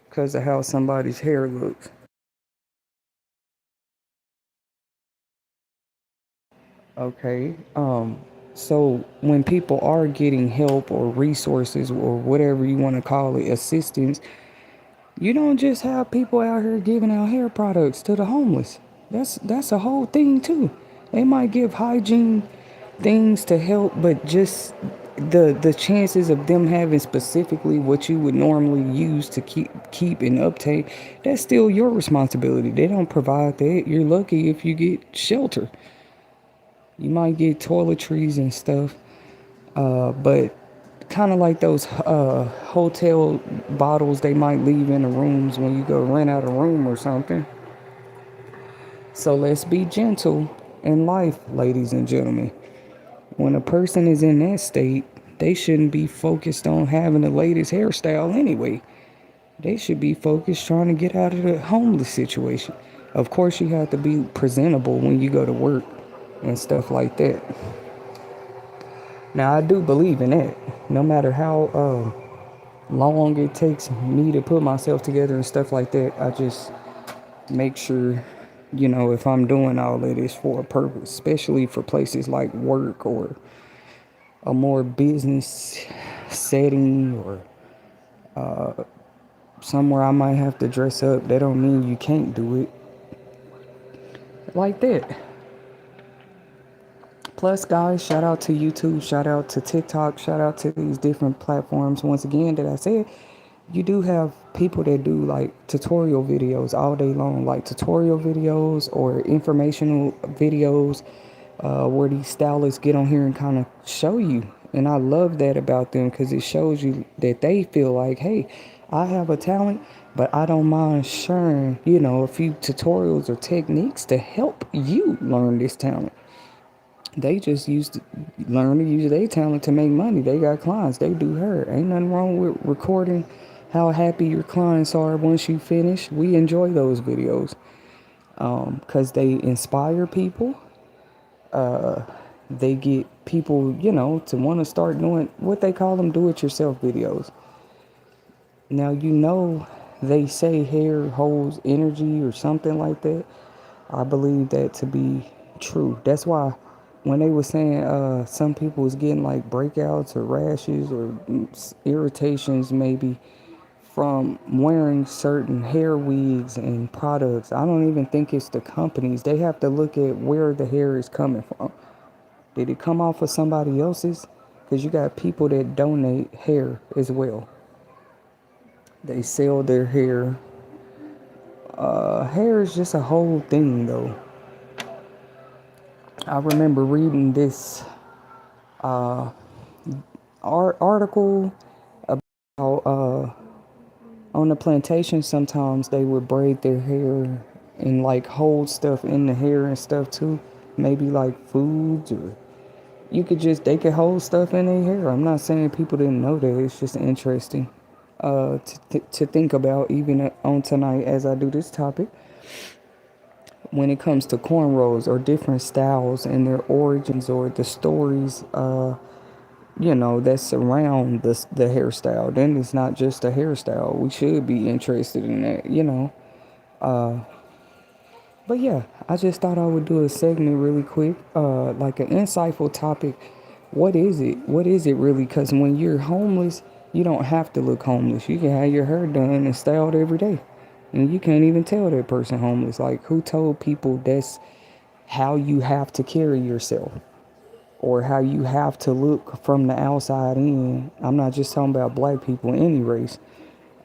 because of how somebody's hair looks. Okay. So when people are getting help or resources or whatever you want to call it, assistance, you don't just have people out here giving out hair products to the homeless. That's a whole thing too. They might give hygiene things to help, but just the chances of them having specifically what you would normally use to keep and uptake, that's still your responsibility. They don't provide that. You're lucky if you get shelter. You might get toiletries and stuff, but kind of like those hotel bottles they might leave in the rooms when you go rent out a room or something. So let's be gentle in life, ladies and gentlemen. When a person is in that state, they shouldn't be focused on having the latest hairstyle anyway. They should be focused trying to get out of the homeless situation. Of course, you have to be presentable when you go to work and stuff like that. Now, I do believe in that. No matter how long it takes me to put myself together and stuff like that, I just make sure, if I'm doing all of this for a purpose, especially for places like work or a more business setting or somewhere I might have to dress up. That don't mean you can't do it like that. Plus, guys, shout out to YouTube, shout out to TikTok, shout out to these different platforms. Once again, that I said, you do have people that do like tutorial videos all day long, like tutorial videos or informational videos where these stylists get on here and kind of show you. And I love that about them because it shows you that they feel like, hey, I have a talent, but I don't mind sharing, a few tutorials or techniques to help you learn this talent. They just used to learn to use their talent to make money. They got clients. They do her. Ain't nothing wrong with recording how happy your clients are once you finish. We enjoy those videos because they inspire people. They get people, to want to start doing what they call them do-it-yourself videos. Now, they say hair holds energy or something like that. I believe that to be true. That's why when they were saying some people was getting like breakouts or rashes or irritations maybe from wearing certain hair wigs and products, I don't even think it's the companies. They have to look at where the hair is coming from. Did it come off of somebody else's? Because you got people that donate hair as well. They sell their hair. Hair is just a whole thing, though. I remember reading this article about on the plantation. Sometimes they would braid their hair and like hold stuff in the hair and stuff too. Maybe like foods or they could hold stuff in their hair. I'm not saying people didn't know that. It's just interesting to think about even on tonight as I do this topic when it comes to cornrows or different styles and their origins or the stories that surround the hairstyle. Then it's not just a hairstyle. We should be interested in that. But yeah, I just thought I would do a segment really quick, like an insightful topic. What is it? What is it really? Because when you're homeless, you don't have to look homeless. You can have your hair done and styled every day. And you can't even tell that person homeless. Like, who told people that's how you have to carry yourself? or how you have to look from the outside in. I'm not just talking about black people, any race,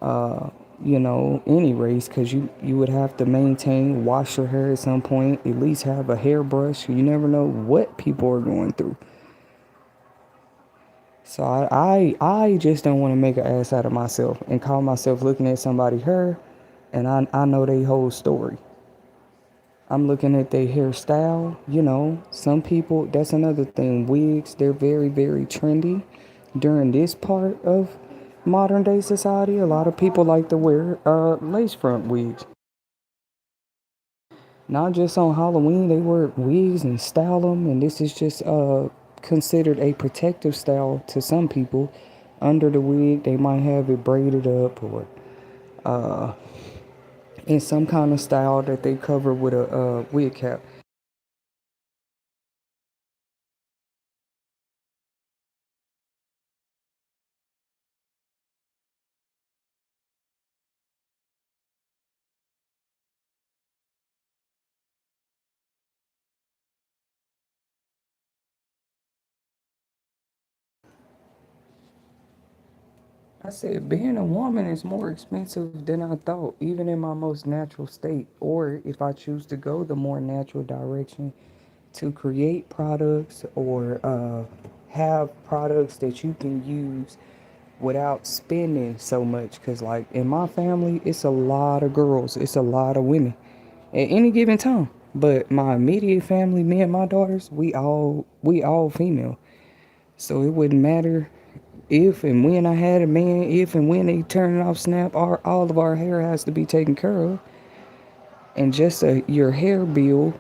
any race, because you would have to maintain, wash your hair at some point, at least have a hairbrush. You never know what people are going through. So I just don't want to make an ass out of myself and call myself looking at somebody's hair, and I know their whole story. I'm looking at their hairstyle. Some people, that's another thing. Wigs, they're very, very trendy during this part of modern day society. A lot of people like to wear lace front wigs. Not just on Halloween, they wear wigs and style them, and this is just considered a protective style to some people. Under the wig, they might have it braided up or in some kind of style that they cover with a wig cap. I said, being a woman is more expensive than I thought, even in my most natural state. Or if I choose to go the more natural direction to create products or have products that you can use without spending so much. Because, like, in my family, it's a lot of girls, it's a lot of women at any given time. But my immediate family, me and my daughters, we all female. So it wouldn't matter if and when I had a man, if and when they turn it off snap, all of our hair has to be taken care of. And just your hair bill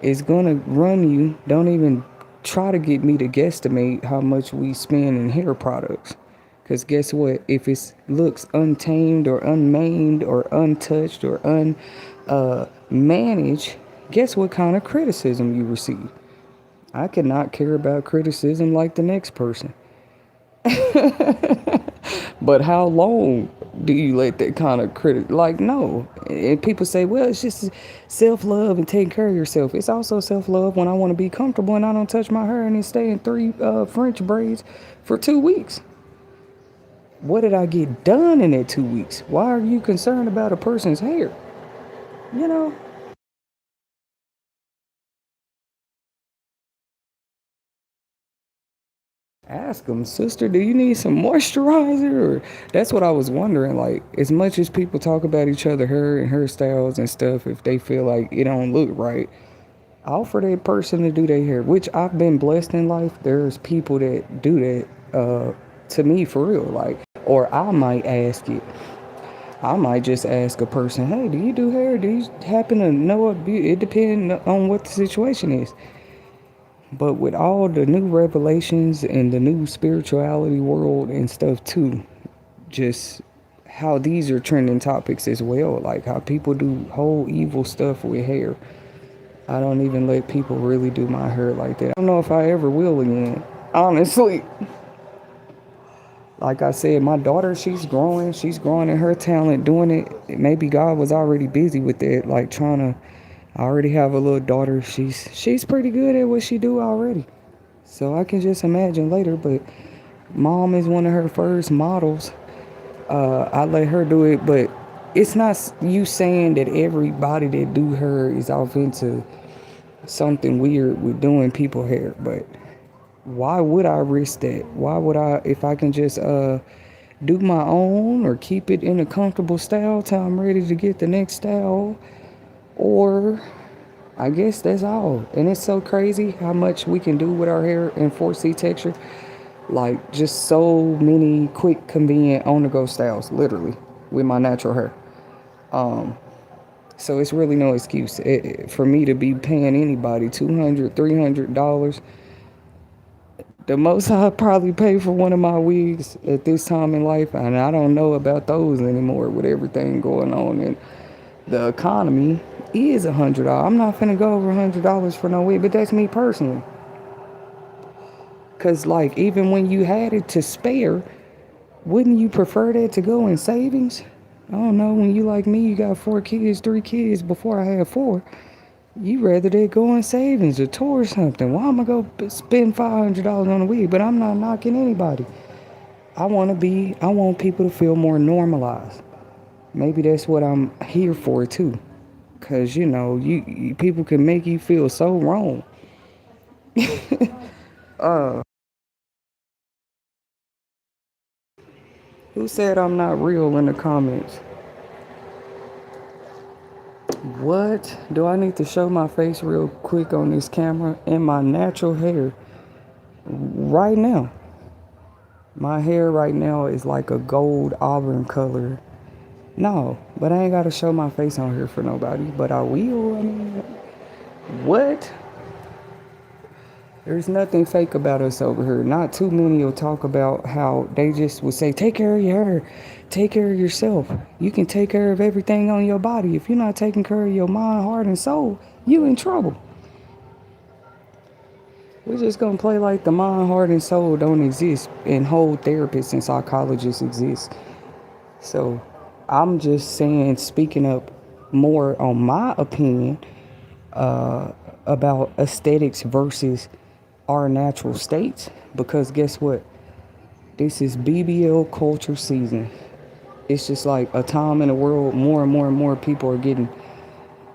is going to run you. Don't even try to get me to guesstimate how much we spend in hair products. Because guess what? If it looks untamed or unmaimed or untouched or unmanaged, guess what kind of criticism you receive? I cannot care about criticism like the next person. But how long do you let that kind of critic? Like, no. And people say, well, it's just self love and taking care of yourself. It's also self love when I want to be comfortable and I don't touch my hair and it stay in three French braids for 2 weeks. What did I get done in that 2 weeks? Why are you concerned about a person's hair? You know? Ask them, sister, do you need some moisturizer? Or, that's what I was wondering. Like, as much as people talk about each other hair and hairstyles and stuff, if they feel like it don't look right, offer that person to do their hair. Which I've been blessed in life. There's people that do that to me for real. Like, or I might ask it. I might just ask a person, hey, do you do hair? Do you happen to know it depends on what the situation is. But with all the new revelations and the new spirituality world and stuff too, just how these are trending topics as well, like how people do whole evil stuff with hair. I don't even let people really do my hair like that. I don't know if I ever will again, honestly. Like I said, my daughter, she's growing in her talent doing it. Maybe God was already busy with that, like trying to. I already have a little daughter. She's pretty good at what she do already. So I can just imagine later, but mom is one of her first models. I let her do it, but it's not you saying that everybody that do her is off into something weird with doing people hair, but why would I risk that? Why would I, if I can just do my own or keep it in a comfortable style till I'm ready to get the next style? Or I guess that's all. And it's so crazy how much we can do with our hair and 4C texture. Like, just so many quick, convenient, on-the-go styles, literally, with my natural hair. So it's really no excuse for me to be paying anybody $200, $300. The most I'd probably pay for one of my wigs at this time in life, and I don't know about those anymore with everything going on in the economy, is $100. I'm not finna go over $100 for no wig, but that's me personally. Cause like even when you had it to spare, wouldn't you prefer that to go in savings? I don't know. When you like me, you got 4 kids, 3 kids before I had 4. You rather they go in savings or towards something. Why am I go spend $500 on a wig? But I'm not knocking anybody. I want people to feel more normalized. Maybe that's what I'm here for too. Cause people can make you feel so wrong. Who said I'm not real in the comments? What? Do I need to show my face real quick on this camera and my natural hair right now? My hair right now is like a gold auburn color. No, but I ain't gotta show my face on here for nobody. But I will. I mean, what? There's nothing fake about us over here. Not too many will talk about how they just would say, take care of your hair, take care of yourself. You can take care of everything on your body. If you're not taking care of your mind, heart, and soul, you in trouble. We're just gonna play like the mind, heart, and soul don't exist, and whole therapists and psychologists exist. So I'm just saying, speaking up more on my opinion about aesthetics versus our natural states. Because guess what? This is BBL culture season. It's just like a time in the world more and more and more people are getting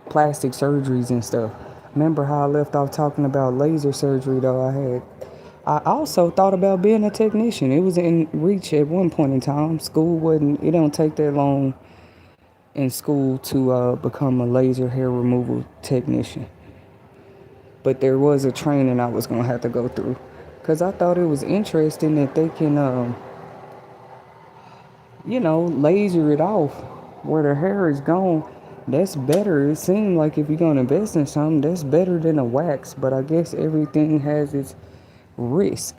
plastic surgeries and stuff. Remember how I left off talking about laser surgery though I also thought about being a technician. It was in reach at one point in time. It don't take that long in school to become a laser hair removal technician. But there was a training I was going to have to go through. Because I thought it was interesting that they can, laser it off where the hair is gone. That's better. It seemed like if you're going to invest in something, that's better than a wax. But I guess everything has its risk.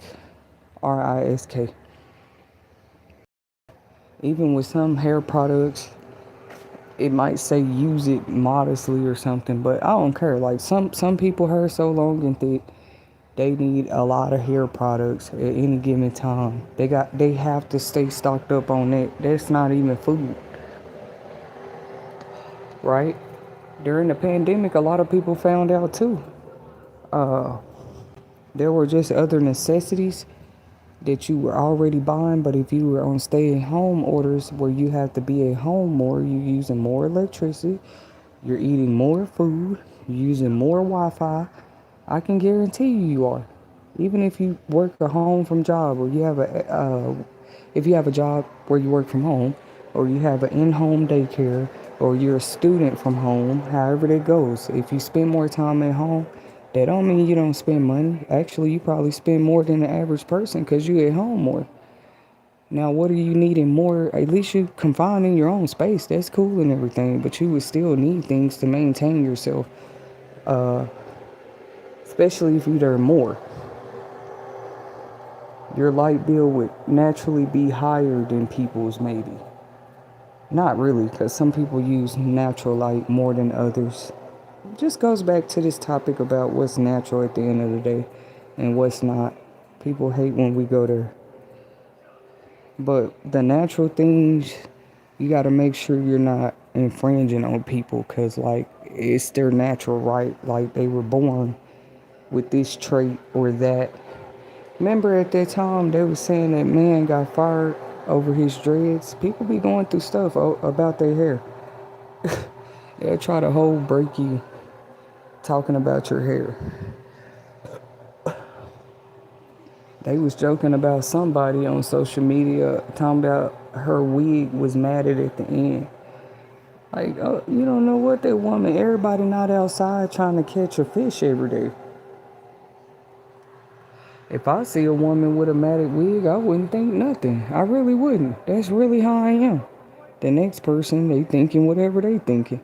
RISK. Even with some hair products, it might say use it modestly or something, but I don't care. Like some people hair so long and thick, they need a lot of hair products at any given time. They have to stay stocked up on that. That's not even food, right? During the pandemic, a lot of people found out too. There were just other necessities that you were already buying, but if you were on stay-at-home orders where you have to be at home more, you're using more electricity, you're eating more food, you're using more Wi-Fi. I can guarantee you are. Even if you work a home from job, or if you have a job where you work from home, or you have an in-home daycare, or you're a student from home, however that goes. If you spend more time at home, that don't mean you don't spend money. Actually, you probably spend more than the average person because you at home more. Now, what are you needing more? At least you confined in your own space. That's cool and everything, but you would still need things to maintain yourself, especially if you're there more. Your light bill would naturally be higher than people's, maybe. Not really, because some people use natural light more than others. It just goes back to this topic about what's natural at the end of the day and what's not. People hate when we go there. But the natural things, you got to make sure you're not infringing on people, because, like, it's their natural right. Like, they were born with this trait or that. Remember at that time they were saying that man got fired over his dreads? People be going through stuff about their hair. They'll try to hold break you talking about your hair. They was joking about somebody on social media talking about her wig was matted at the end. Like, oh, you don't know what that woman, everybody not outside trying to catch a fish every day. If I see a woman with a matted wig, I wouldn't think nothing. I really wouldn't. That's really how I am. The next person, they thinking whatever they thinking.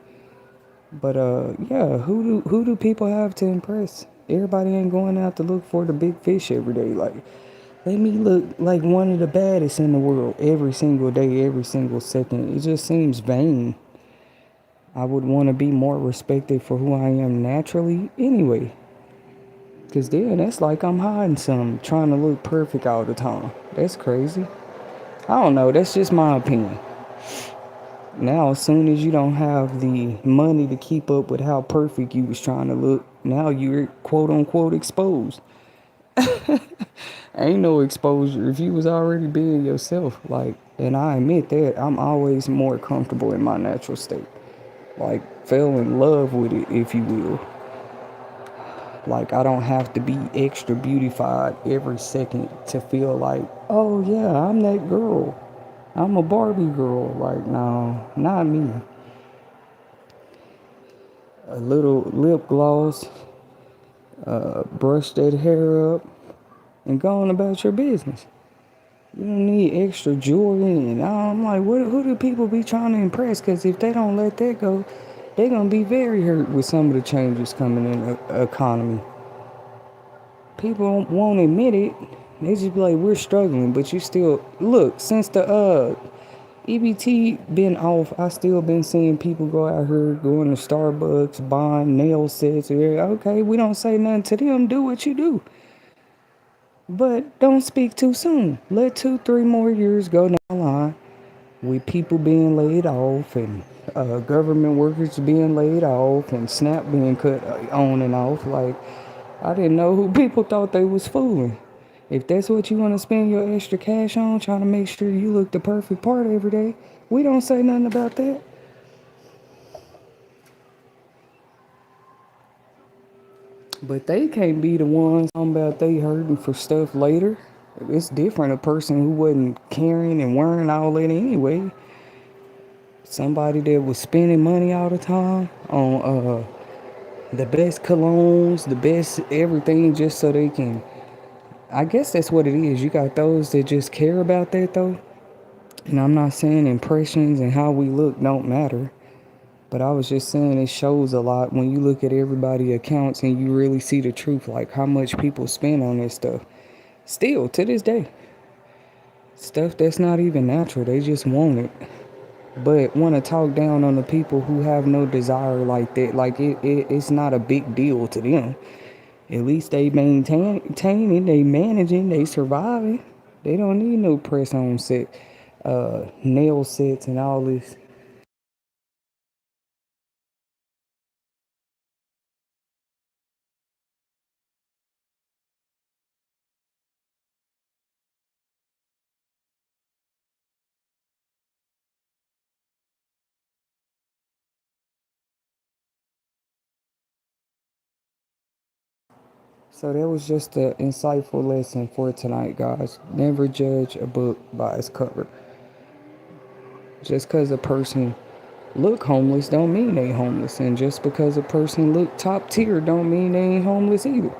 But yeah, who do people have to impress? Everybody ain't going out to look for the big fish every day. Like, let me look like one of the baddest in the world every single day, every single second. It just seems vain. I would want to be more respected for who I am naturally anyway. Because then that's like I'm hiding something, trying to look perfect all the time. That's crazy. I don't know. That's just my opinion. Now, as soon as you don't have the money to keep up with how perfect you was trying to look, now you're quote unquote exposed. Ain't no exposure if you was already being yourself. Like, and I admit that I'm always more comfortable in my natural state. Like, fell in love with it, if you will. Like, I don't have to be extra beautified every second to feel like, oh yeah, I'm that girl. I'm a Barbie girl. Like, no, not me. A little lip gloss, brush that hair up, and go on about your business. You don't need extra jewelry. And I'm like, who do people be trying to impress? Because if they don't let that go, they're going to be very hurt with some of the changes coming in the economy. People won't admit it. They just be like, we're struggling. But you still, look, since the EBT been off, I still been seeing people go out here going to Starbucks, buying nail sets. Okay, we don't say nothing to them. Do what you do. But don't speak too soon. Let 2, 3 more years go down the line with people being laid off and government workers being laid off and SNAP being cut on and off. Like, I didn't know who people thought they was fooling. If that's what you want to spend your extra cash on, trying to make sure you look the perfect part every day, we don't say nothing about that. But they can't be the ones talking about they hurting for stuff later. It's different. A person who wasn't caring and wearing all that anyway. Somebody that was spending money all the time on the best colognes, the best everything, just so they can. I guess that's what it is. You got those that just care about that though. And I'm not saying impressions and how we look don't matter. But I was just saying it shows a lot when you look at everybody's accounts and you really see the truth, like how much people spend on this stuff. Still, to this day. Stuff that's not even natural. They just want it. But want to talk down on the people who have no desire like that. Like it's not a big deal to them. At least they maintaining, they managing, they surviving. They don't need no press on set, nail sets and all this. So that was just an insightful lesson for tonight, guys. Never judge a book by its cover. Just because a person look homeless don't mean they homeless, and just because a person look top tier don't mean they ain't homeless either.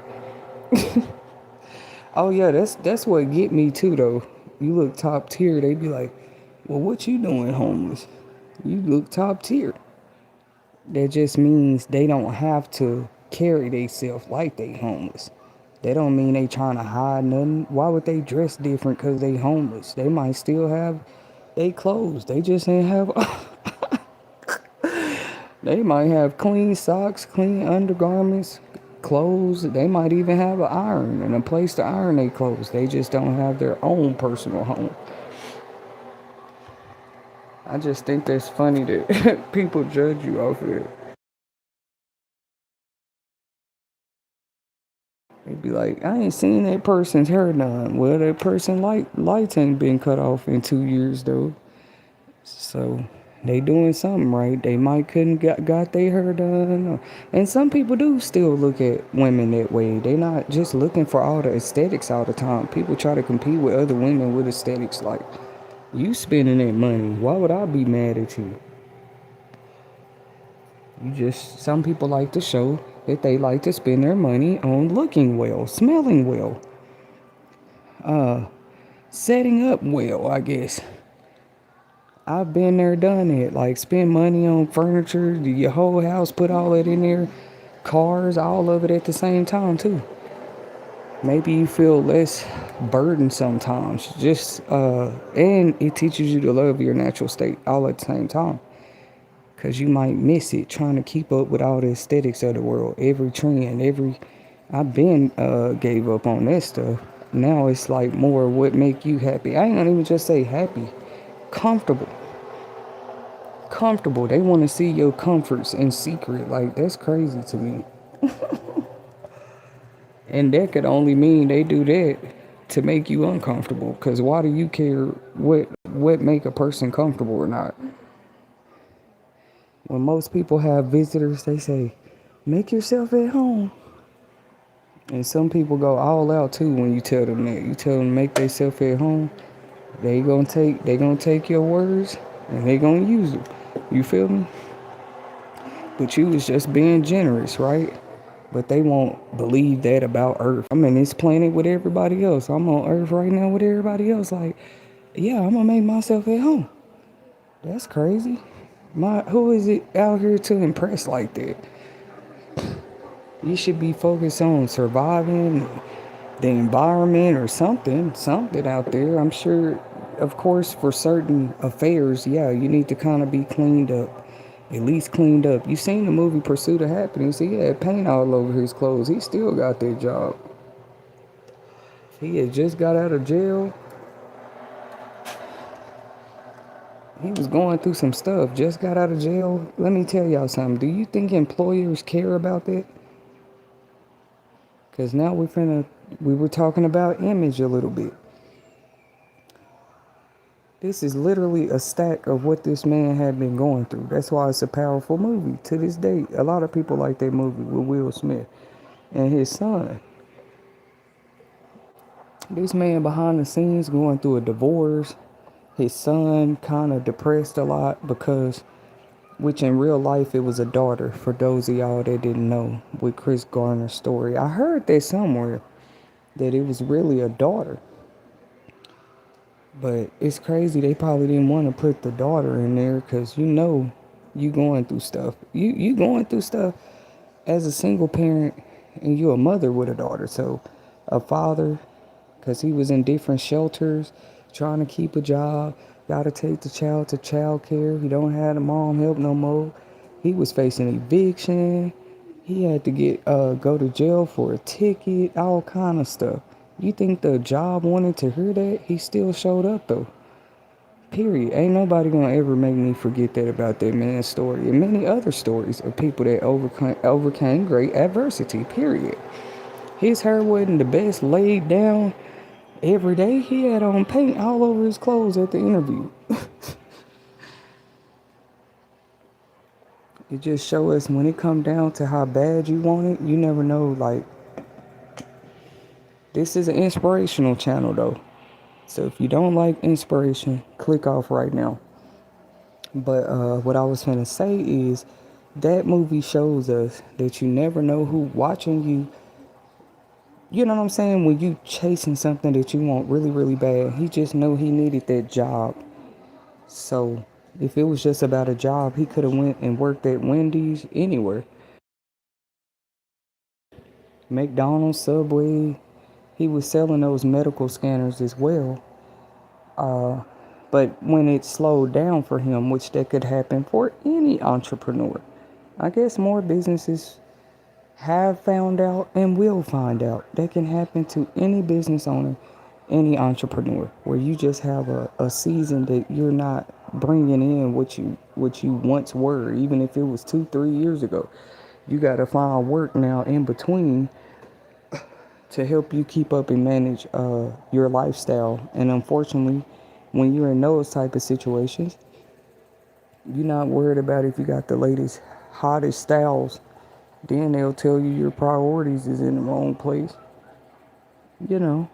Oh yeah, that's what get me too though. You look top tier, they be like, "Well, what you doing homeless? You look top tier." That just means they don't have to carry themselves like they homeless. They don't mean they trying to hide nothing. Why would they dress different because they homeless? They might still have they clothes. They just ain't have. They might have clean socks, clean undergarments, clothes. They might even have an iron and a place to iron their clothes. They just don't have their own personal home. I just think that's funny that people judge you off of it. They'd be like, I ain't seen that person's hair done. Well, that person lights ain't been cut off in 2 years though. So they doing something right. They might couldn't got their hair done. And some people do still look at women that way. They not just looking for all the aesthetics all the time. People try to compete with other women with aesthetics. Like, you spending that money. Why would I be mad at you? Some people like to show that they like to spend their money on looking well, smelling well, setting up well, I guess. I've been there, done it. Like, spend money on furniture, your whole house, put all that in there, cars, all of it at the same time, too. Maybe you feel less burdened sometimes. And it teaches you to love your natural state all at the same time. Because you might miss it trying to keep up with all the aesthetics of the world. Every trend, I've been gave up on that stuff. Now it's like more what make you happy. I ain't gonna even just say happy. Comfortable. comfortable. They want to see your comforts in secret. Like, that's crazy to me. And that could only mean they do that to make you uncomfortable. Cause why do you care what make a person comfortable or not? When most people have visitors, they say, make yourself at home. And some people go all out too when you tell them that. You tell them to make themselves at home, they gonna take your words and they gonna use them. You feel me? But you was just being generous, right? But they won't believe that about Earth. I'm in this planet with everybody else. I'm on Earth right now with everybody else. Like, yeah, I'm gonna make myself at home. That's crazy. Who is it out here to impress like that? You should be focused on surviving the environment or something out there. I'm sure, of course, for certain affairs, yeah, you need to kind of be cleaned up, at least cleaned up. You seen the movie Pursuit of Happiness? He had paint all over his clothes. He still got that job. He had just got out of jail. He was going through some stuff. Just got out of jail. Let me tell y'all something. Do you think employers care about that? Because now we were talking about image a little bit. This is literally a stack of what this man had been going through. That's why it's a powerful movie. To this day, a lot of people like that movie with Will Smith and his son. This man behind the scenes going through a divorce. His son kind of depressed a lot because, which in real life it was a daughter, for those of y'all that didn't know, with Chris Garner's story. I heard that somewhere, that it was really a daughter. But it's crazy, they probably didn't want to put the daughter in there because you going through stuff. You going through stuff as a single parent, and you a mother with a daughter. So a father, because he was in different shelters trying to keep a job, got to take the child to child care. He don't have the mom help no more. He was facing eviction. He had to go to jail for a ticket, all kind of stuff. You think the job wanted to hear that? He still showed up though. Period. Ain't nobody gonna ever make me forget that about that man's story and many other stories of people that overcame great adversity. Period. His hair wasn't the best laid down every day. He had on paint all over his clothes at the interview. It just show us when it come down to how bad you want it, you never know. Like, this is an inspirational channel though. So if you don't like inspiration, click off right now. But what I was gonna say is that movie shows us that you never know who watching you. You know what I'm saying? When you chasing something that you want really, really bad, he just knew he needed that job. So if it was just about a job, he could have went and worked at Wendy's, anywhere. McDonald's, Subway. He was selling those medical scanners as well. But when it slowed down for him, which that could happen for any entrepreneur, I guess more businesses have found out and will find out. That can happen to any business owner, any entrepreneur, where you just have a season that you're not bringing in what you once were, even if it was 2-3 years ago. You got to find work now in between to help you keep up and manage your lifestyle. And unfortunately, when you're in those type of situations, you're not worried about if you got the latest, hottest styles. Then they'll tell you your priorities is in the wrong place. You know,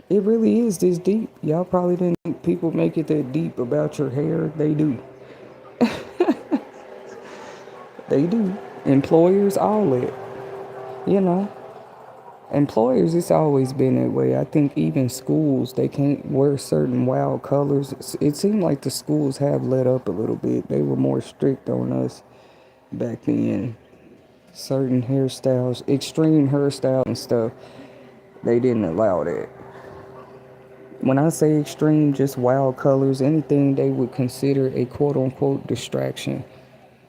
it really is this deep. Y'all probably didn't think people make it that deep about your hair. They do. They do. Employers, all that. You know, employers, it's always been that way. I think even schools, they can't wear certain wild colors. It seemed like the schools have let up a little bit. They were more strict on us back then. Certain hairstyles, extreme hairstyles and stuff, they didn't allow that. When I say extreme, just wild colors, anything they would consider a quote-unquote distraction.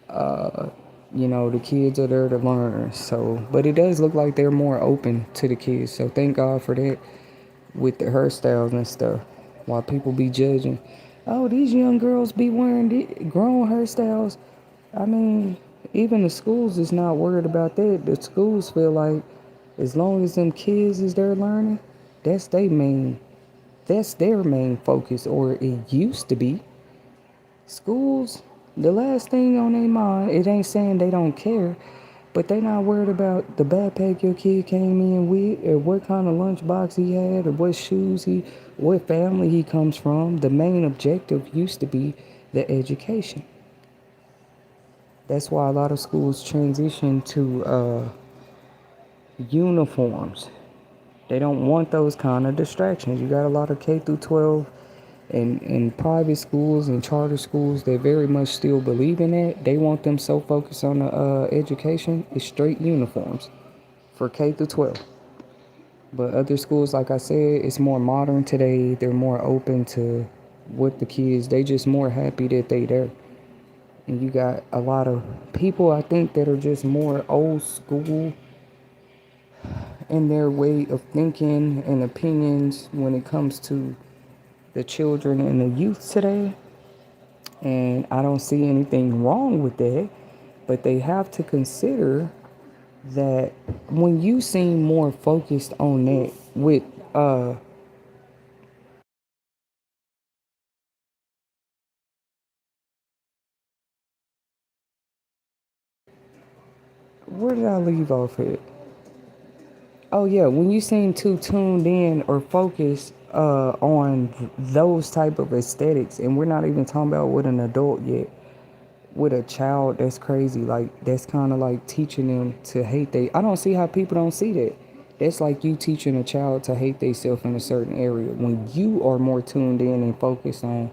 The kids are there to learn. So, but it does look like they're more open to the kids. So thank God for that with the hairstyles and stuff. While people be judging, Oh, these young girls be wearing grown hairstyles. I mean, even the schools is not worried about that. The schools feel like as long as them kids is there learning, that's they main that's their main focus, or it used to be. Schools, the last thing on their mind, it ain't saying they don't care, but they not worried about the backpack your kid came in with, or what kind of lunchbox he had, or what family he comes from. The main objective used to be the education. That's why a lot of schools transition to uniforms. They don't want those kind of distractions. You got a lot of K through 12 and private schools and charter schools that very much still believe in that. They want them so focused on the education. It's straight uniforms for K through 12. But other schools, like I said, it's more modern today. They're more open to what the kids. They just more happy that they there. And you got a lot of people, I think, that are just more old school in their way of thinking and opinions when it comes to the children and the youth today. And I don't see anything wrong with that, but they have to consider that when you seem more focused on that with where did I leave off at? Oh yeah, when you seem too tuned in or focused on those type of aesthetics, and we're not even talking about with an adult yet. With a child, that's crazy. Like that's kind of like teaching them to hate they. I don't see how people don't see that. That's like you teaching a child to hate themselves in a certain area when you are more tuned in and focused on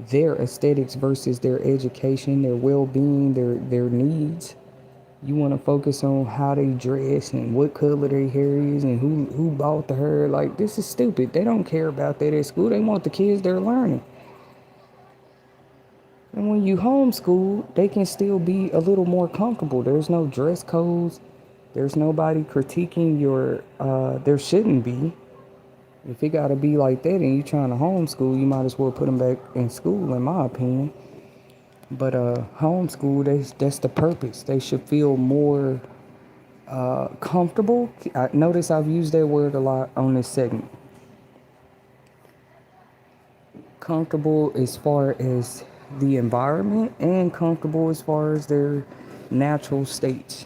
their aesthetics versus their education, their well-being, their needs. You want to focus on how they dress and what color their hair is and who bought the hair. Like this is stupid. They don't care about that at school. They want the kids they're learning. And when you homeschool, they can still be a little more comfortable. There's no dress codes. There's nobody critiquing your. There shouldn't be. If it gotta be like that, and you trying to homeschool, you might as well put them back in school, in my opinion. But homeschool, that's the purpose. They should feel more comfortable. I notice I've used that word a lot on this segment. Comfortable as far as the environment and comfortable as far as their natural states.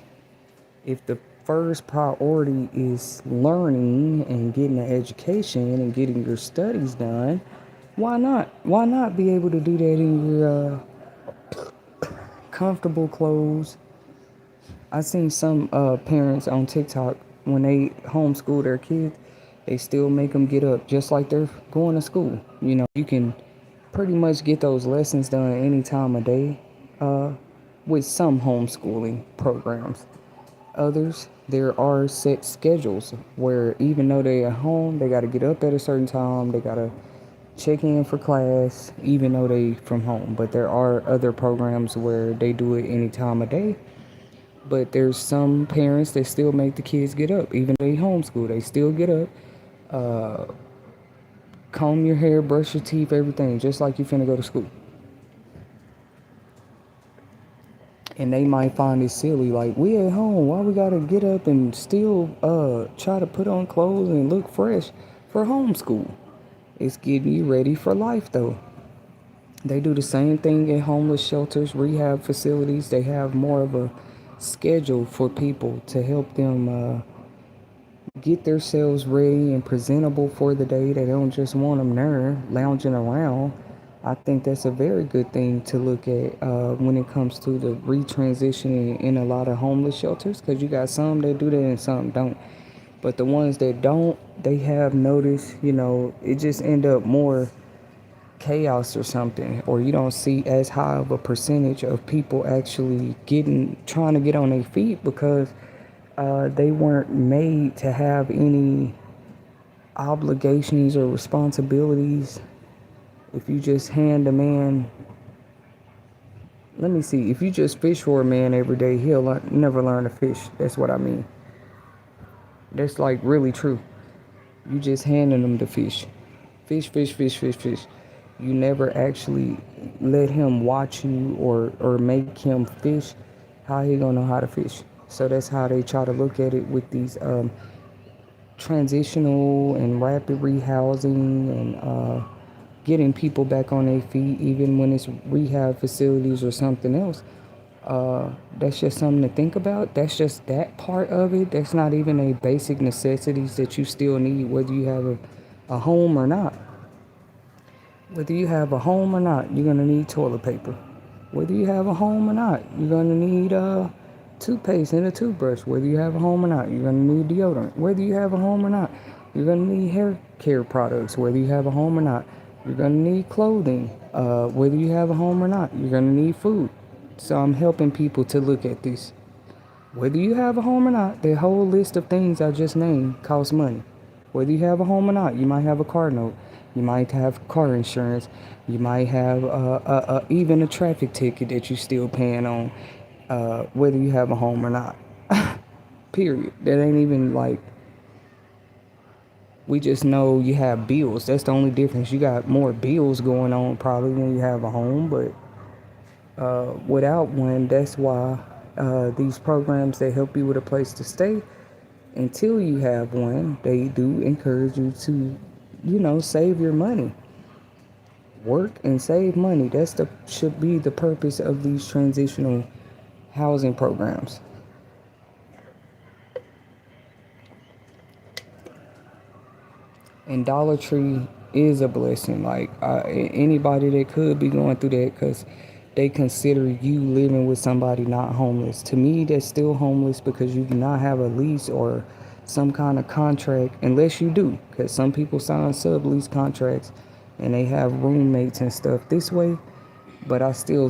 If the first priority is learning and getting an education and getting your studies done, why not? Why not be able to do that in your comfortable clothes? I seen some parents on TikTok when they homeschool their kids, they still make them get up just like they're going to school. You know, you can pretty much get those lessons done any time of day uh, with some homeschooling programs. Others, there are set schedules where even though they're at home, they got to get up at a certain time. They got to check in for class, even though they from home. But there are other programs where they do it any time of day. But there's some parents that still make the kids get up, even though they homeschool. They still get up, comb your hair, brush your teeth, everything, just like you finna go to school. And they might find it silly, like we at home, why we gotta get up and still try to put on clothes and look fresh for homeschool? It's getting you ready for life though. They do the same thing in homeless shelters, rehab facilities. They have more of a schedule for people to help them get themselves ready and presentable for the day. They don't just want them there lounging around. I think that's a very good thing to look at when it comes to the retransitioning in a lot of homeless shelters, because you got some that do that and some don't. But the ones that don't, they have noticed, it just end up more chaos or something, or you don't see as high of a percentage of people actually trying to get on their feet because they weren't made to have any obligations or responsibilities. If you just hand a man, let me see, if you just fish for a man every day, he'll never learn to fish. That's what I mean. That's like really true. You just handing them the fish. Fish, fish, fish, fish, fish. You never actually let him watch you or make him fish. How he gonna know how to fish? So that's how they try to look at it with these transitional and rapid rehousing and getting people back on their feet, even when it's rehab facilities or something else. That's just something to think about. That's just that part of it. That's not even a basic necessities that you still need, whether you have a home or not. Whether you have a home or not, you're gonna need toilet paper. Whether you have a home or not, you're gonna need toothpaste and a toothbrush. Whether you have a home or not, you're gonna need deodorant. Whether you have a home or not, you're gonna need hair care products. Whether you have a home or not, you're gonna need clothing. Whether you have a home or not, you're gonna need food. So I'm helping people to look at this. Whether you have a home or not, the whole list of things I just named costs money. Whether you have a home or not, you might have a car note, you might have car insurance, you might have even a traffic ticket that you're still paying on, whether you have a home or not. Period. That ain't even like, we just know you have bills. That's the only difference. You got more bills going on probably than you have a home, but without one, that's why these programs that help you with a place to stay until you have one, they do encourage you to, save your money. Work and save money. That's the should be the purpose of these transitional housing programs. And Dollar Tree is a blessing. Like anybody that could be going through that, because they consider you living with somebody not homeless. To me, that's still homeless because you do not have a lease or some kind of contract, unless you do. Because some people sign sublease contracts and they have roommates and stuff this way. But I still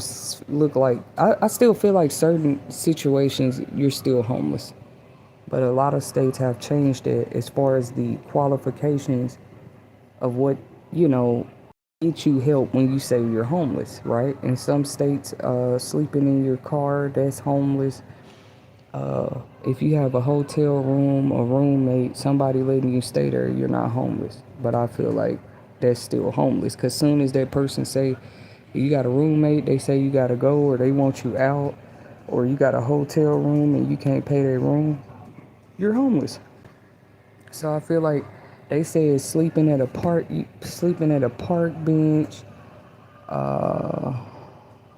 look like I still feel like certain situations you're still homeless. But a lot of states have changed it as far as the qualifications of what, you know, get you help when you say you're homeless, right? In some states, sleeping in your car, that's homeless. If you have a hotel room, a roommate, somebody letting you stay there, you're not homeless. But I feel like that's still homeless, because soon as that person say you got a roommate, they say you got to go, or they want you out, or you got a hotel room and you can't pay their room, you're homeless. So I feel like they say it's sleeping at a park bench, uh,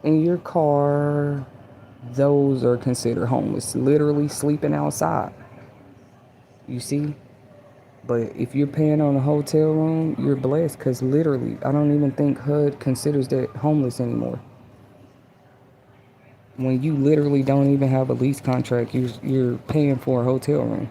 in your car, those are considered homeless. Literally sleeping outside. You see? But if you're paying on a hotel room, you're blessed, because literally, I don't even think HUD considers that homeless anymore. When you literally don't even have a lease contract, you're paying for a hotel room.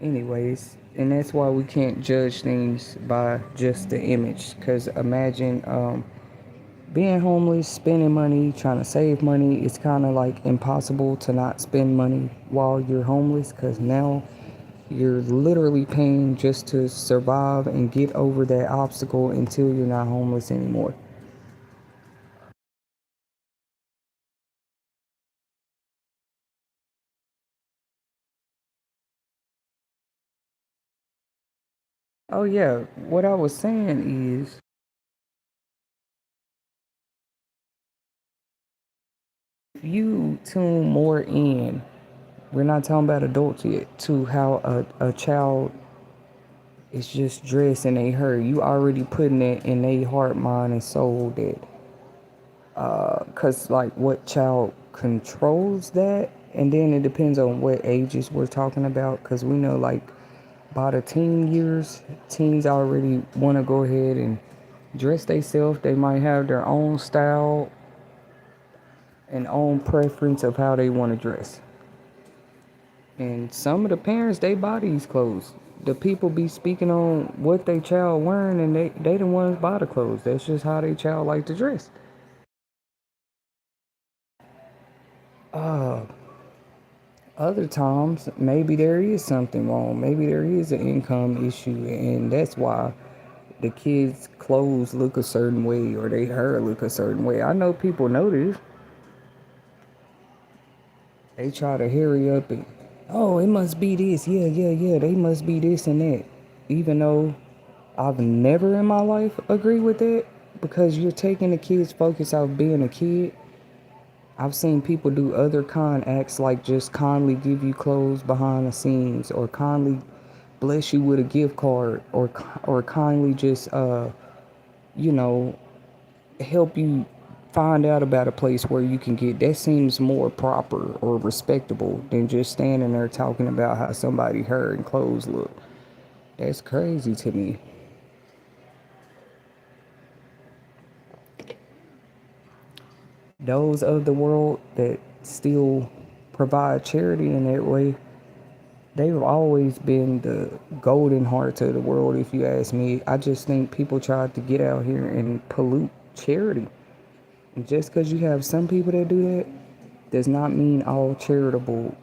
Anyways, and that's why we can't judge things by just the image. Because imagine being homeless, spending money, trying to save money. It's kind of like impossible to not spend money while you're homeless, because now you're literally paying just to survive and get over that obstacle until you're not homeless anymore. Oh, yeah, what I was saying is, if you tune more in, we're not talking about adults yet, to how a child is just dressed and they hurt. You already putting it in their heart, mind, and soul that, because like what child controls that, and then it depends on what ages we're talking about, because we know like by the teen years, teens already want to go ahead and dress themselves. They might have their own style and own preference of how they want to dress. And some of the parents, they buy these clothes. The people be speaking on what they child wearing, and they the ones buy the clothes. That's just how they child like to dress. Other times, maybe there is something wrong. Maybe there is an income issue, and that's why the kids' clothes look a certain way or their hair look a certain way. I know people notice. They try to hurry up and, oh, it must be this. Yeah, yeah, yeah. They must be this and that. Even though I've never in my life agreed with that because you're taking the kid's focus out of being a kid. I've seen people do other kind acts like just kindly give you clothes behind the scenes or kindly bless you with a gift card or kindly just you know help you find out about a place where you can get. That seems more proper or respectable than just standing there talking about how somebody hair and clothes look. That's crazy to me. Those of the world that still provide charity in that way, they've always been the golden hearts of the world, if you ask me. I just think people tried to get out here and pollute charity. And just because you have some people that do that does not mean all charitable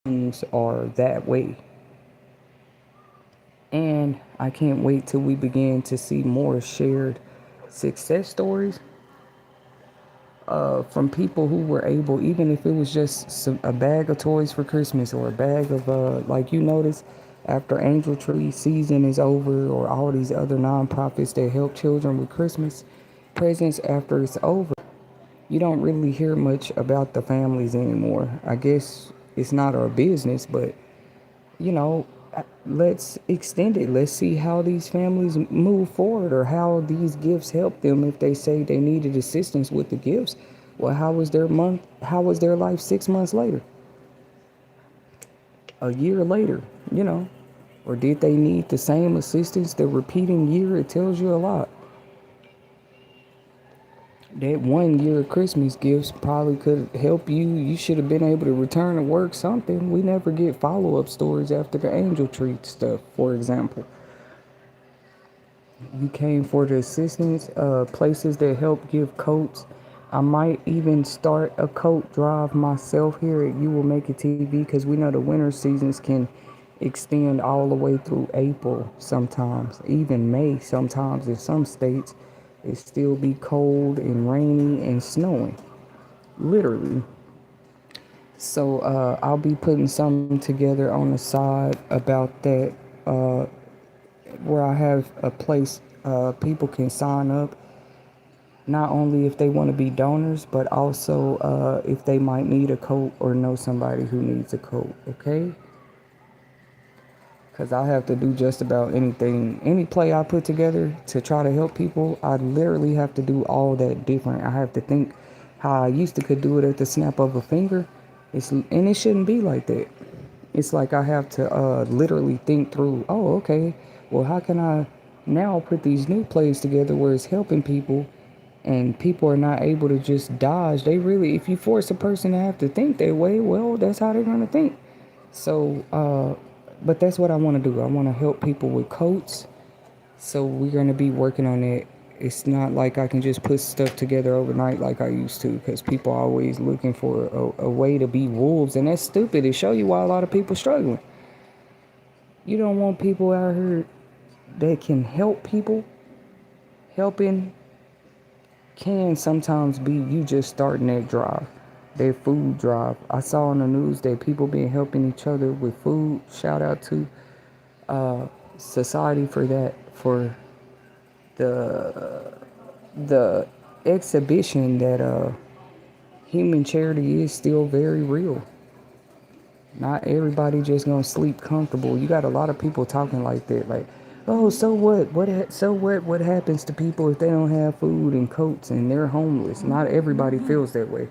things are that way. And I can't wait till we begin to see more shared success stories from people who were able, even if it was just a bag of toys for Christmas or a bag of, like you notice, after Angel Tree season is over, or all these other nonprofits that help children with Christmas presents after it's over, you don't really hear much about the families anymore. I guess it's not our business, but you know, let's extend it. Let's see how these families move forward or how these gifts help them if they say they needed assistance with the gifts. Well, how was their month? How was their life 6 months later? A year later, you know? Or did they need the same assistance the repeating year? It tells you a lot. That 1 year of Christmas gifts probably could help you. You should have been able to return to work something. We never get follow up stories after the angel tree stuff, for example. You came for the assistance, places that help give coats. I might even start a coat drive myself here at You Will Make It TV because we know the winter seasons can extend all the way through April sometimes, even May sometimes in some states. It still be cold and rainy and snowing, literally. So I'll be putting something together on the side about that, uh, where I have a place people can sign up, not only if they want to be donors, but also if they might need a coat or know somebody who needs a coat, okay? Because I have to do just about anything. Any play I put together to try to help people, I literally have to do all that different. I have to think how I used to could do it at the snap of a finger. And it shouldn't be like that. It's like I have to literally think through, oh, okay, well, how can I now put these new plays together where it's helping people and people are not able to just dodge. They really, if you force a person to have to think that way, well, that's how they're going to think. So, but that's what I want to do. I want to help people with coats. So we're going to be working on it. It's not like I can just put stuff together overnight like I used to because people are always looking for a way to be wolves. And that's stupid. It show you why a lot of people struggling. You don't want people out here that can help people. Helping can sometimes be you just starting that drive, that food drive. I saw on the news that people been helping each other with food. Shout out to society for that, for the the exhibition that human charity is still very real. Not everybody just gonna sleep comfortable. You got a lot of people talking like that, like, oh, so what? So what? What happens to people if they don't have food and coats and they're homeless? Not everybody feels that way.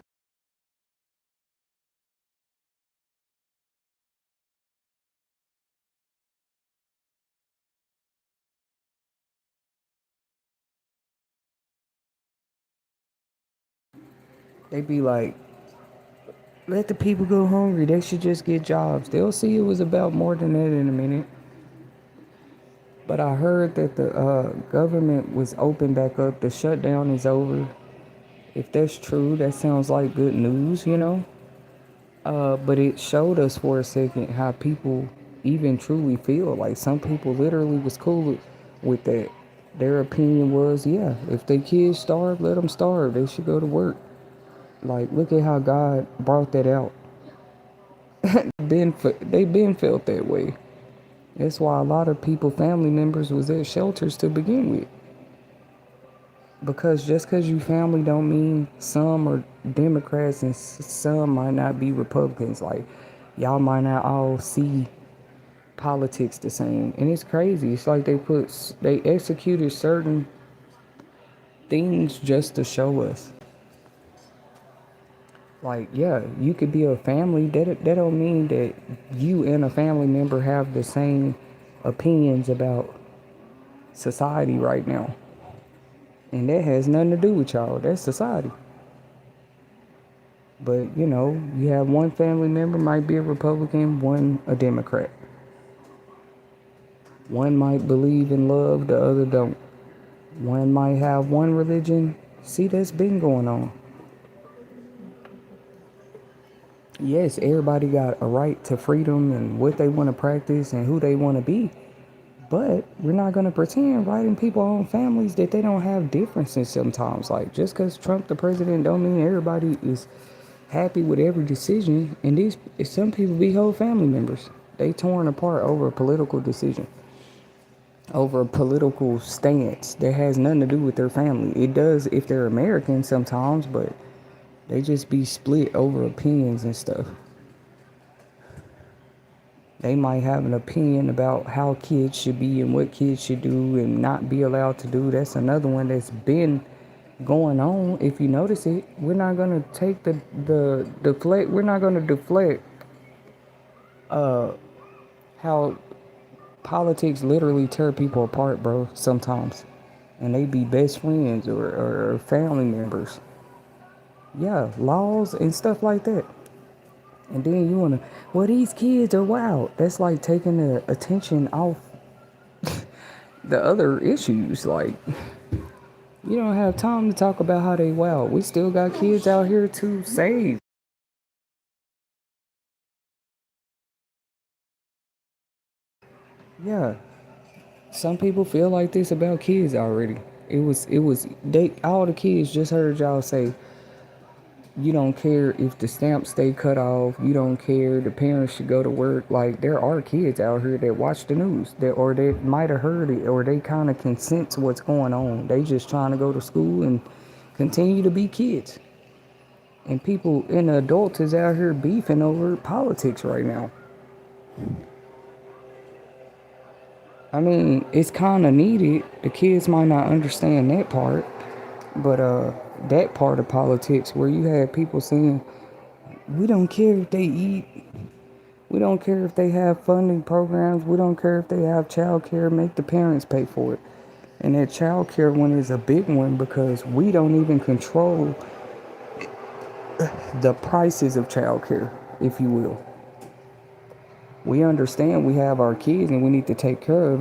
They be like, let the people go hungry. They should just get jobs. They'll see it was about more than that in a minute. But I heard that the government was open back up. The shutdown is over. If that's true, that sounds like good news, you know? But it showed us for a second how people even truly feel. Like some people literally was cool with that. Their opinion was, yeah, if they kids starve, let them starve. They should go to work. Like, look at how God brought that out. They been felt that way. That's why a lot of people, family members, was at shelters to begin with. Because just because you family don't mean some are Democrats and some might not be Republicans. Like, y'all might not all see politics the same. And it's crazy. It's like they executed certain things just to show us. Like, yeah, you could be a family. That don't mean that you and a family member have the same opinions about society right now. And that has nothing to do with y'all. That's society. But, you have one family member might be a Republican, one a Democrat. One might believe in love, the other don't. One might have one religion. See, that's been going on. Yes, everybody got a right to freedom and what they want to practice and who they want to be. But we're not going to pretend right in people's own families that they don't have differences sometimes. Like, just because Trump the president don't mean everybody is happy with every decision. And some people be whole family members. They torn apart over a political decision, over a political stance that has nothing to do with their family. It does if they're American sometimes, but they just be split over opinions and stuff. They might have an opinion about how kids should be and what kids should do and not be allowed to do. That's another one that's been going on. If you notice it, we're not gonna take the deflect. We're not gonna deflect how politics literally tear people apart, bro. Sometimes, and they be best friends or family members. Yeah, laws and stuff like that. And then you wanna, well, these kids are wild. That's like taking the attention off the other issues. Like, you don't have time to talk about how they wild. We still got kids out here to save. Yeah, some people feel like this about kids already. They all the kids just heard y'all say, you don't care if the stamps stay cut off, you don't care the parents should go to work. Like, there are kids out here that watch the news or they might have heard it, or they kind of can sense what's going on. They just trying to go to school and continue to be kids. And people and the adults is out here beefing over politics right now. I mean, it's kind of needed. The kids might not understand that part, but that part of politics where you have people saying, we don't care if they eat, we don't care if they have funding programs, we don't care if they have child care, make the parents pay for it. And that child care one is a big one because we don't even control the prices of child care, if you will. We understand we have our kids and we need to take care of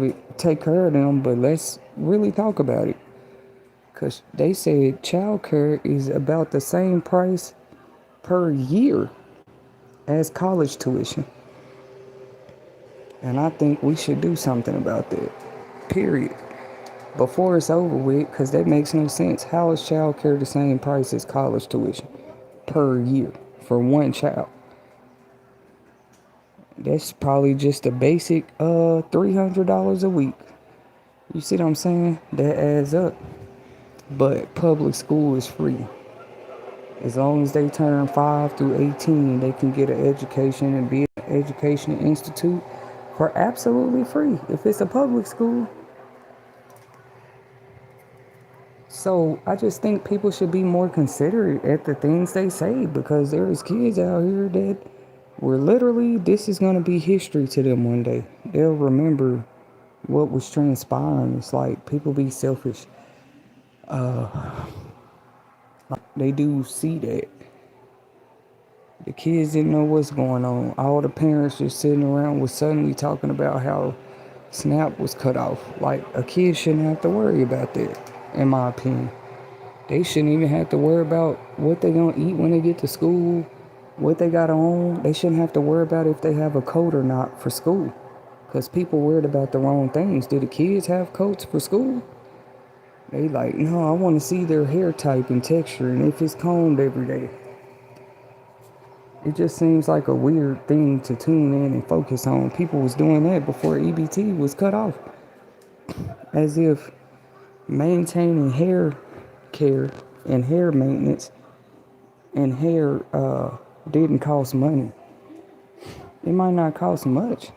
them, but let's really talk about it. Because they said child care is about the same price per year as college tuition. And I think we should do something about that. Period. Before it's over with, because that makes no sense. How is child care the same price as college tuition per year for one child? That's probably just a basic $300 a week. You see what I'm saying? That adds up. But public school is free. As long as they turn 5 through 18, they can get an education and be an education institute for absolutely free if it's a public school. So I just think people should be more considerate at the things they say, because there's kids out here that were literally, this is going to be history to them one day. They'll remember what was transpiring. It's like people be selfish. They do see that. The kids didn't know what's going on. All the parents just sitting around was suddenly talking about how SNAP was cut off. Like, a kid shouldn't have to worry about that, in my opinion. They shouldn't even have to worry about what they're going to eat when they get to school. What they got on, they shouldn't have to worry about if they have a coat or not for school. Because people worried about the wrong things. Do the kids have coats for school? They like, no, I want to see their hair type and texture and if it's combed every day. It just seems like a weird thing to tune in and focus on. People was doing that before EBT was cut off. As if maintaining hair care and hair maintenance and hair didn't cost money. It might not cost much,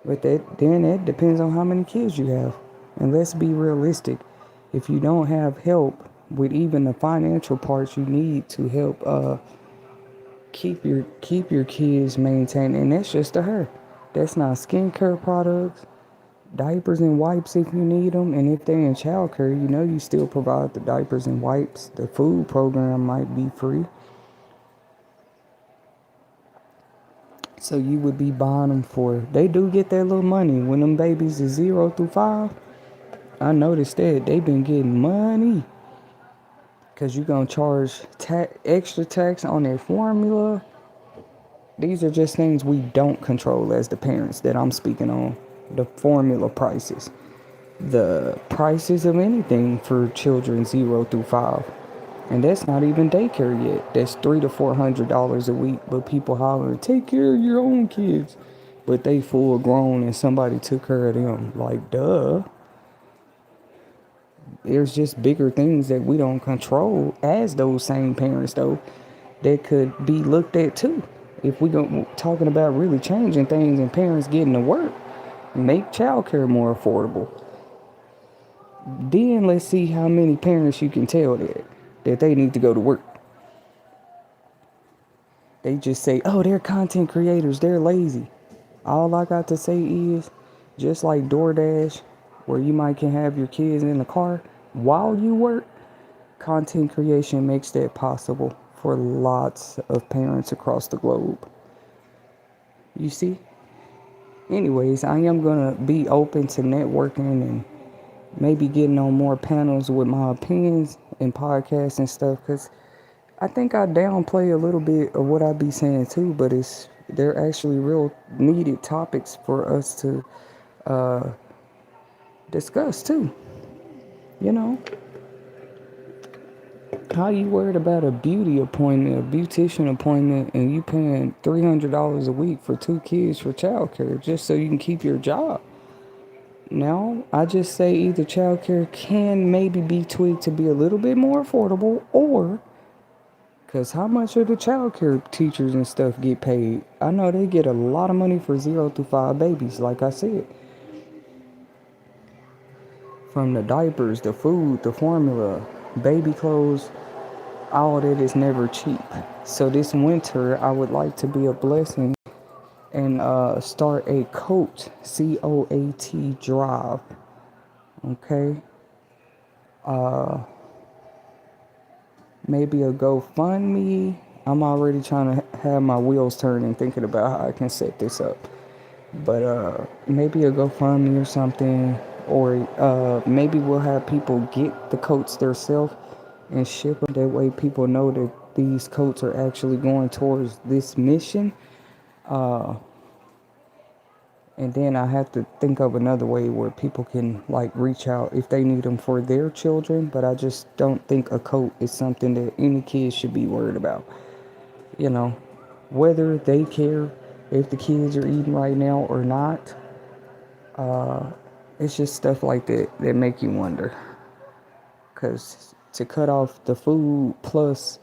but that depends on how many kids you have. And let's be realistic. If you don't have help with even the financial parts you need to help keep your kids maintained, and that's just to her. That's not skincare products, diapers and wipes if you need them, and if they're in childcare, you still provide the diapers and wipes. The food program might be free, so you would be buying them for. They do get that little money when them babies is 0 through 5. I noticed that they've been getting money because you're gonna charge extra tax on their formula. These are just things we don't control as the parents that I'm speaking on. The formula prices. The prices of anything for children 0 through 5. And that's not even daycare yet. That's $300 to $400 a week. But people hollering, take care of your own kids. But they full grown and somebody took care of them. Like, duh. There's just bigger things that we don't control as those same parents, though, that could be looked at too. If we go talking about really changing things and parents getting to work, make childcare more affordable. Then let's see how many parents you can tell that they need to go to work. They just say, oh, they're content creators, they're lazy. All I got to say is, just like DoorDash, where you might can have your kids in the car while you work, content creation makes that possible for lots of parents across the globe. You see? Anyways, I am going to be open to networking and maybe getting on more panels with my opinions and podcasts and stuff, because I think I downplay a little bit of what I be saying too, but they're actually real needed topics for us to discuss too. You know, how you worried about a beauty appointment, a beautician appointment, and you paying $300 a week for 2 kids for childcare just so you can keep your job? Now, I just say either childcare can maybe be tweaked to be a little bit more affordable, or because how much of the childcare teachers and stuff get paid? I know they get a lot of money for 0 through 5 babies, like I said. From the diapers, the food, the formula, baby clothes, all that is never cheap. So this winter, I would like to be a blessing and start a coat, COAT drive. Okay? Maybe a GoFundMe. I'm already trying to have my wheels turning thinking about how I can set this up. But maybe a GoFundMe or something. Or maybe we'll have people get the coats themselves and ship them. That way people know that these coats are actually going towards this mission. And then I have to think of another way where people can like reach out if they need them for their children. But I just don't think a coat is something that any kid should be worried about. You know, whether they care if the kids are eating right now or not. It's just stuff like that make you wonder. Because to cut off the food plus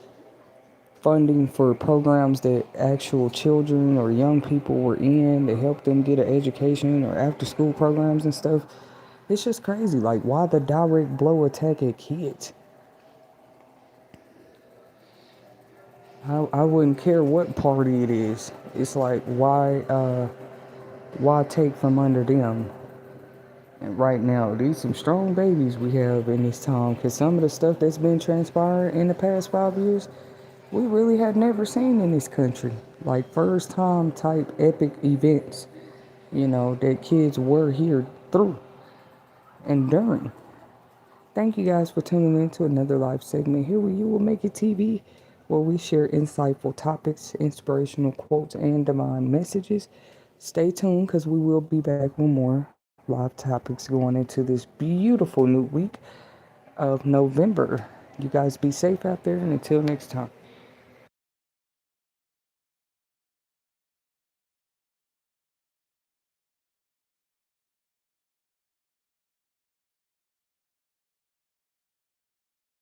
funding for programs that actual children or young people were in to help them get an education or after school programs and stuff, it's just crazy. Like, why the direct blow attack at kids? I wouldn't care what party it is. It's like, why take from under them? And right now, these some strong babies we have in this time, because some of the stuff that's been transpiring in the past 5 years, we really had never seen in this country. Like first time type epic events, that kids were here through and during. Thank you guys for tuning in to another live segment here with you will make it TV. where we share insightful topics, inspirational quotes, and divine messages. Stay tuned because we will be back with more live topics going into this beautiful new week of November. You guys be safe out there, and until next time.